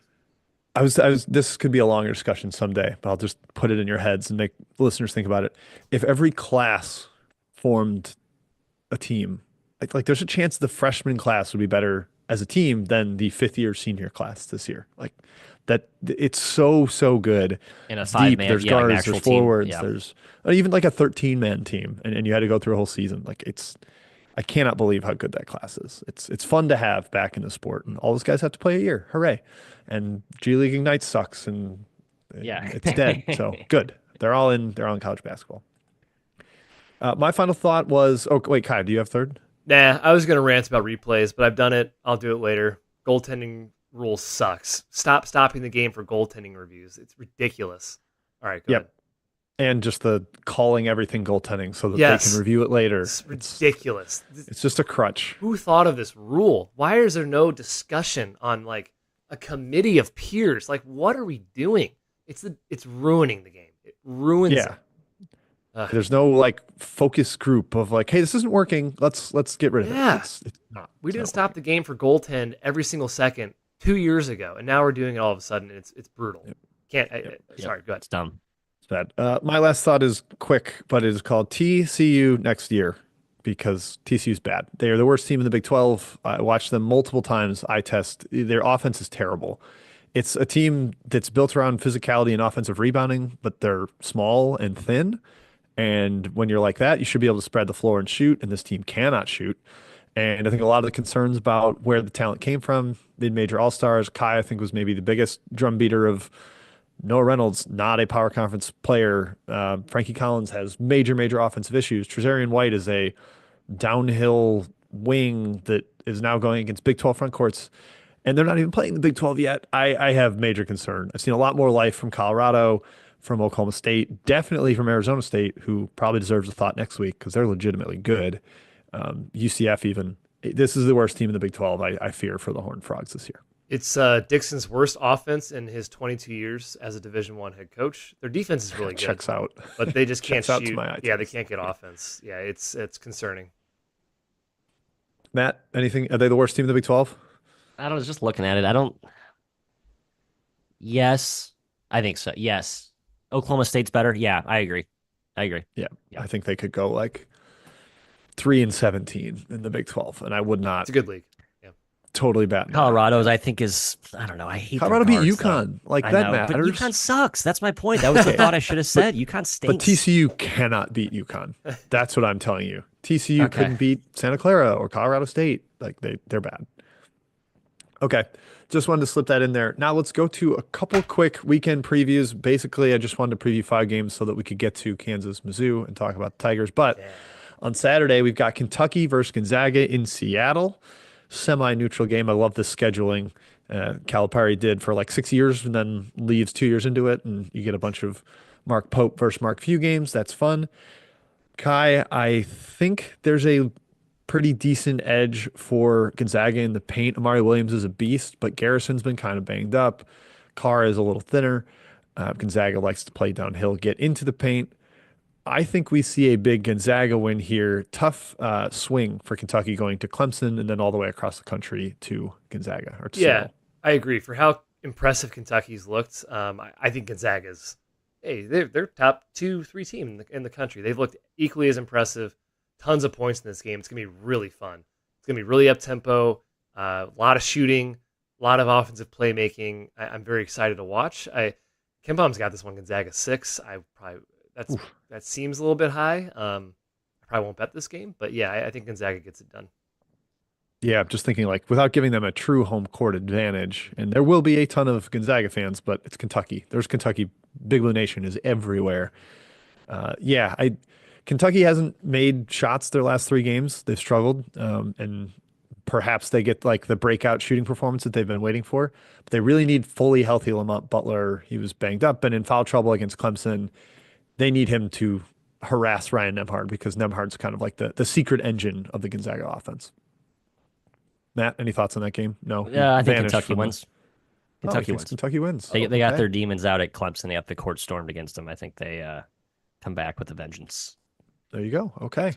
I was. This could be a longer discussion someday, but I'll just put it in your heads and make listeners think about it. If every class formed a team, like there's a chance the freshman class would be better as a team than the fifth-year senior class this year. Like that, it's so good. In a five-man, there's guards, like there's forwards, team. Yeah. there's even like a 13-man team, and you had to go through a whole season. Like I cannot believe how good that class is. It's fun to have back in the sport, and all those guys have to play a year. Hooray! And G League Ignite sucks, and it's dead. So good. They're all in college basketball. My final thought was, wait, Kai, do you have third? Nah, I was gonna rant about replays, but I've done it. I'll do it later. Goaltending rule sucks. Stop stopping the game for goaltending reviews. It's ridiculous. All right, go ahead. And just the calling everything goaltending so that they can review it later. It's ridiculous. It's just a crutch. Who thought of this rule? Why is there no discussion on like a committee of peers? Like, what are we doing? It's ruining the game. It ruins it. There's no like focus group of like, hey, this isn't working. Let's get rid of it. It's not. We didn't stop the game for goaltend every single second 2 years ago, and now we're doing it all of a sudden. And it's brutal. Sorry, go ahead. It's dumb. It's bad. My last thought is quick, but it is called TCU next year because TCU's bad. They are the worst team in the Big 12. I watched them multiple times. Eye test. Their offense is terrible. It's a team that's built around physicality and offensive rebounding, but they're small and thin. And when you're like that, you should be able to spread the floor and shoot, and this team cannot shoot. And I think a lot of the concerns about where the talent came from, mid-major all-stars, Kai, I think, was maybe the biggest drum beater of Noah Reynolds, not a power conference player. Frankie Collins has major offensive issues. Trezarian White is a downhill wing that is now going against Big 12 front courts, and they're not even playing the Big 12 yet. I have major concern. I've seen a lot more life from Colorado, from Oklahoma State, definitely from Arizona State, who probably deserves a thought next week because they're legitimately good. UCF even. This is the worst team in the Big 12, I fear, for the Horned Frogs this year. It's Dixon's worst offense in his 22 years as a Division I head coach. Their defense is really good. Checks out. But they just can't shoot. Yeah, they can't get offense. Yeah, it's concerning. Matt, anything? Are they the worst team in the Big 12? I was just looking at it. Yes, I think so. Yes. Oklahoma State's better. Yeah, I agree. Yeah. I think they could go like 3-17 in the Big 12, and I would not. It's a good league. Yeah. Totally bad. Colorado's, I think, is, I don't know. I hate Colorado beat guards, UConn. Though. Like, that matters. But UConn sucks. That's my point. That was the thought I should have said. UConn stinks. But TCU cannot beat UConn. That's what I'm telling you. TCU couldn't beat Santa Clara or Colorado State. Like, they're bad. Okay. Just wanted to slip that in there. Now let's go to a couple quick weekend previews. Basically, I just wanted to preview 5 games so that we could get to Kansas, Mizzou, and talk about the Tigers. But Yeah. on Saturday, we've got Kentucky versus Gonzaga in Seattle. Semi-neutral game. I love this scheduling. Calipari did for like 6 years and then leaves 2 years into it, and you get a bunch of Mark Pope versus Mark Few games. That's fun. Kai, I think there's a pretty decent edge for Gonzaga in the paint. Amari Williams is a beast, but Garrison's been kind of banged up. Carr is a little thinner. Gonzaga likes to play downhill, get into the paint. I think we see a big Gonzaga win here. Tough swing for Kentucky going to Clemson and then all the way across the country to Gonzaga or to Yeah, Seattle. I agree. For how impressive Kentucky's looked, I think Gonzaga's, hey, they're top 2, 3 team in the country. They've looked equally as impressive. Tons of points in this game. It's gonna be really fun. It's gonna be really up tempo. A lot of shooting, a lot of offensive playmaking. I'm very excited to watch. Ken Palm's got this one Gonzaga 6. That seems a little bit high. I probably won't bet this game, but yeah, I think Gonzaga gets it done. Yeah, I'm just thinking like without giving them a true home court advantage, and there will be a ton of Gonzaga fans, but it's Kentucky. There's Kentucky. Big Blue Nation is everywhere. Yeah, Kentucky hasn't made shots their last 3 games. They've struggled, and perhaps they get like the breakout shooting performance that they've been waiting for. But they really need fully healthy Lamont Butler. He was banged up and in foul trouble against Clemson. They need him to harass Ryan Nembhard because Nembhard's kind of like the secret engine of the Gonzaga offense. Matt, any thoughts on that game? No. Yeah, I think Vanished Kentucky from wins. he Kentucky thinks wins. Kentucky wins. They got Okay. their demons out at Clemson. They have the court stormed against them. I think they come back with a vengeance. There you go. Okay.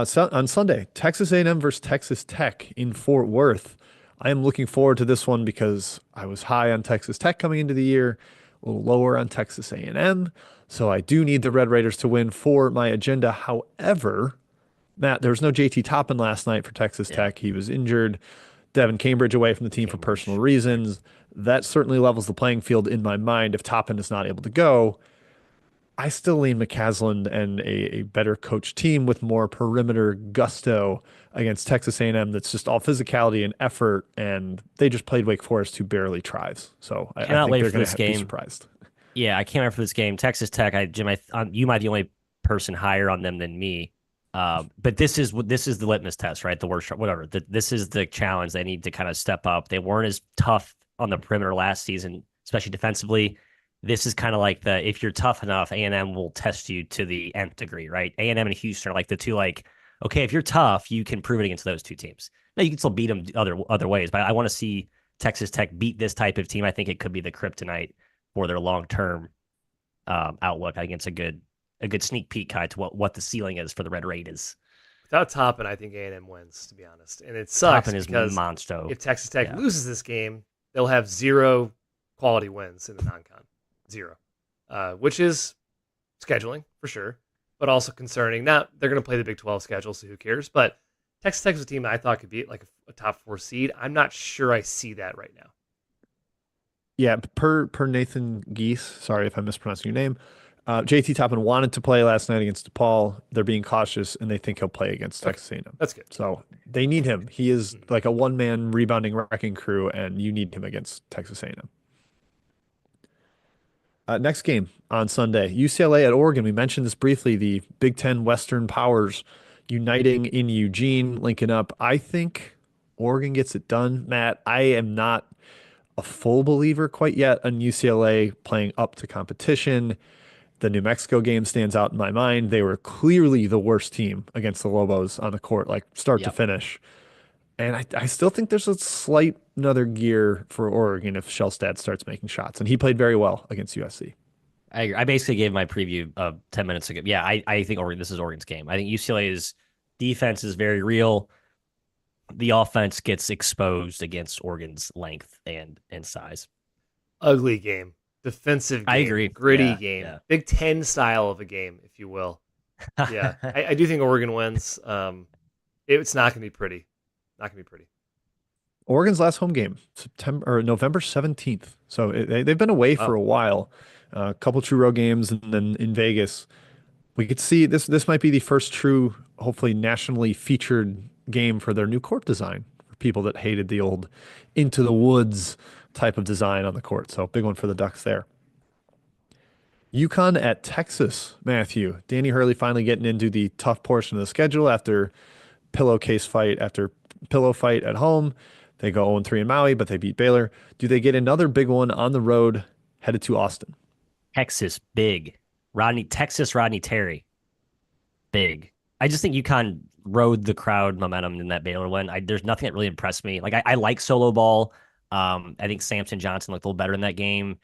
So on Sunday, Texas A&M versus Texas Tech in Fort Worth. I am looking forward to this one because I was high on Texas Tech coming into the year, a little lower on Texas A&M. So I do need the Red Raiders to win for my agenda. However, Matt, there was no JT Toppin last night for Texas Yeah. Tech. He was injured. Devin Cambridge away from the team for personal reasons. That certainly levels the playing field in my mind. If Toppin is not able to go, I still lean McCaslin and a better coach team with more perimeter gusto against Texas A&M. That's just all physicality and effort, and they just played Wake Forest, who barely tries. So I Cannot think wait they're for going this to be game. surprised. Yeah, I can't wait for this game. Texas Tech, Jim, you might be the only person higher on them than me. But this is the litmus test, right? The worst, whatever. This is the challenge. They need to kind of step up. They weren't as tough on the perimeter last season, especially defensively. This is kind of like if you're tough enough, A&M will test you to the nth degree, right? A&M and Houston are like the two, like, okay, if you're tough, you can prove it against those 2 teams. Now you can still beat them other ways, but I want to see Texas Tech beat this type of team. I think it could be the kryptonite for their long-term outlook. I think it's a good sneak peek kind to what the ceiling is for the Red Raiders. Without Toppin, I think A&M wins, to be honest. And it sucks Toppin is because monster. if Texas Tech Yeah. loses this game, they'll have 0 quality wins in the non-con. 0. Which is scheduling, for sure, but also concerning. Now, they're going to play the Big 12 schedule, so who cares? But Texas Tech is a team that I thought could be like a top 4 seed. I'm not sure I see that right now. Yeah, per Nathan Geese, sorry if I'm mispronouncing your name, JT Toppin wanted to play last night against DePaul. They're being cautious, and they think he'll play against Texas A&M. That's good. So they need him. He is like a one-man rebounding wrecking crew, and you need him against Texas A&M. Next game on Sunday, UCLA at Oregon. We mentioned this briefly, the Big Ten Western Powers uniting in Eugene, linking up. I think Oregon gets it done, Matt. I am not a full believer quite yet on UCLA playing up to competition. The New Mexico game stands out in my mind. They were clearly the worst team against the Lobos on the court, like start to Yep. finish. And I still think there's a slight another gear for Oregon if Shellstad starts making shots. And he played very well against USC. I basically gave my preview 10 minutes ago. Yeah, I think this is Oregon's game. I think UCLA's defense is very real. The offense gets exposed against Oregon's length and size. Ugly game. Defensive game. I agree. Gritty Yeah, game. yeah. Big Ten style of a game, if you will. Yeah. I do think Oregon wins. It's not going to be pretty. Not going to be pretty. Oregon's last home game, November 17th. So they've been away for a while. A couple true road games, and then in Vegas, we could see this. This might be the first true, hopefully nationally featured game for their new court design for people that hated the old into the woods type of design on the court. So big one for the Ducks there. UConn at Texas, Matthew. Danny Hurley finally getting into the tough portion of the schedule after pillow fight at home. They go 0-3 in Maui, but they beat Baylor. Do they get another big one on the road headed to Austin? Texas, big. Texas Rodney Terry, big. I just think UConn rode the crowd momentum in that Baylor win. There's nothing that really impressed me. Like I like solo ball. I think Samson Johnson looked a little better in that game.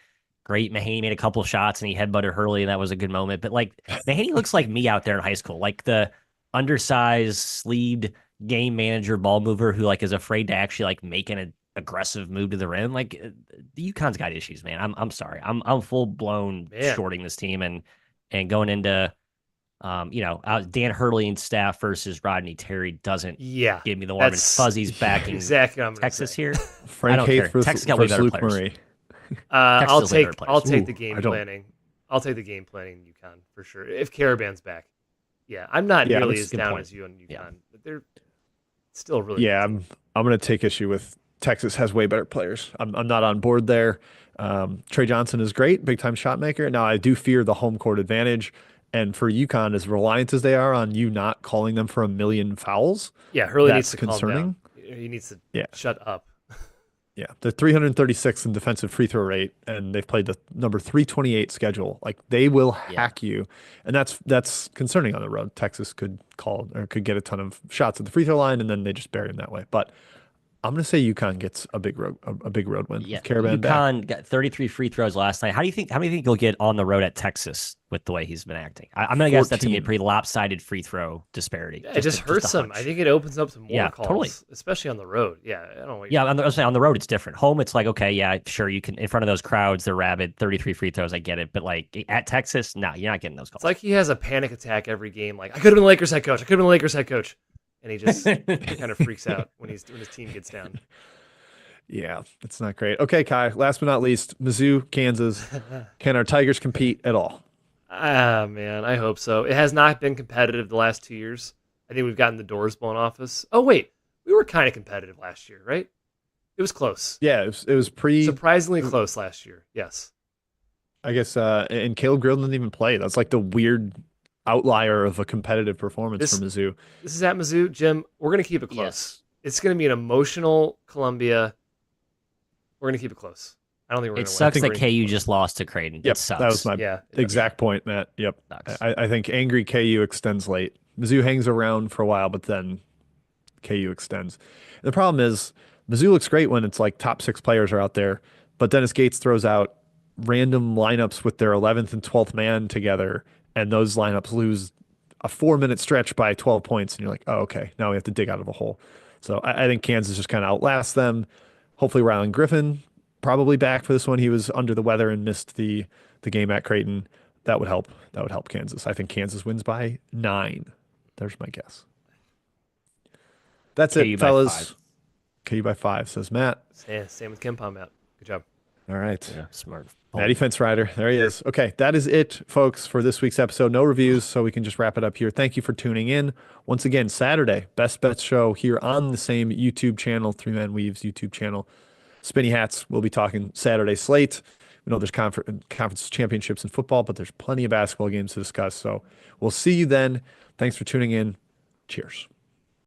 Great. Mahaney made a couple of shots and he headbutted Hurley, and that was a good moment. But like Mahaney looks like me out there in high school, like the undersized, sleeved game manager ball mover who like is afraid to actually like make an aggressive move to the rim. Like the UConn's got issues, man. I'm sorry. I'm full blown shorting this team and going into Dan Hurley and staff versus Rodney Terry doesn't give me the warm and fuzzies backing exactly Texas here. Frank Haith Texas got way better Luke players. Murray. I'll take the game planning. I'll take the game planning in UConn for sure. If Caravan's back. Yeah, I'm not nearly as down as you on UConn, but they're still really good. I'm going to take issue with Texas has way better players. I'm not on board there. Trey Johnson is great, big time shot maker. Now I do fear the home court advantage. And for UConn, as reliant as they are on you not calling them for a million fouls, Hurley needs to concerning. Calm down. He needs to shut up. Yeah, they're 336th in defensive free throw rate, and they've played the number 328 schedule. Like they will hack you, and that's concerning on the road. Texas could get a ton of shots at the free throw line, and then they just bury them that way. But I'm going to say UConn gets a big road win. Yeah, Caravan UConn got 33 free throws last night. How many think he'll get on the road at Texas with the way he's been acting? I'm going to guess that's going to be a pretty lopsided free throw disparity. Yeah, it just hurts him. I think it opens up some more calls, totally. Especially on the road. Yeah, I don't know. On the road it's different. Home it's like, okay, yeah, sure, you can in front of those crowds, they're rabid. 33 free throws, I get it. But like at Texas, no, you're not getting those calls. It's like he has a panic attack every game. Like I could have been the Lakers head coach. And he just kind of freaks out when his team gets down. Yeah, it's not great. Okay, Kai, last but not least, Mizzou, Kansas. Can our Tigers compete at all? Man, I hope so. It has not been competitive the last 2 years. I think we've gotten the doors blown off us. Oh, wait. We were kind of competitive last year, right? It was close. Yeah, it was surprisingly close last year. Yes. I guess, and Caleb Grill didn't even play. That's like the weird outlier of a competitive performance for Mizzou. This is at Mizzou. Jim, we're going to keep it close. Yes. It's going to be an emotional Columbia. We're going to keep it close. I don't think we're going to win. It sucks that KU just lost to Creighton. Yep, it sucks. That was my exact point, Matt. Yep. I think angry KU extends late. Mizzou hangs around for a while, but then KU extends. And the problem is Mizzou looks great when it's like top 6 players are out there, but Dennis Gates throws out random lineups with their 11th and 12th man together, and those lineups lose a 4-minute stretch by 12 points, and you're like, oh, okay, now we have to dig out of a hole. So I think Kansas just kind of outlasts them. Hopefully Rylan Griffin probably back for this one. He was under the weather and missed the game at Creighton. That would help. That would help Kansas. I think Kansas wins by 9. There's my guess. That's it, fellas. KU by 5, says Matt. Yeah, same with KenPom, Matt. Good job. All right. Yeah, smart. Matty Fence Rider. There he is. Okay, that is it, folks, for this week's episode. No reviews, so we can just wrap it up here. Thank you for tuning in. Once again, Saturday, Best Bets show here on the same YouTube channel, Three Man Weaves YouTube channel. Spinny Hats, we'll be talking Saturday slate. We know there's conference championships in football, but there's plenty of basketball games to discuss. So we'll see you then. Thanks for tuning in. Cheers.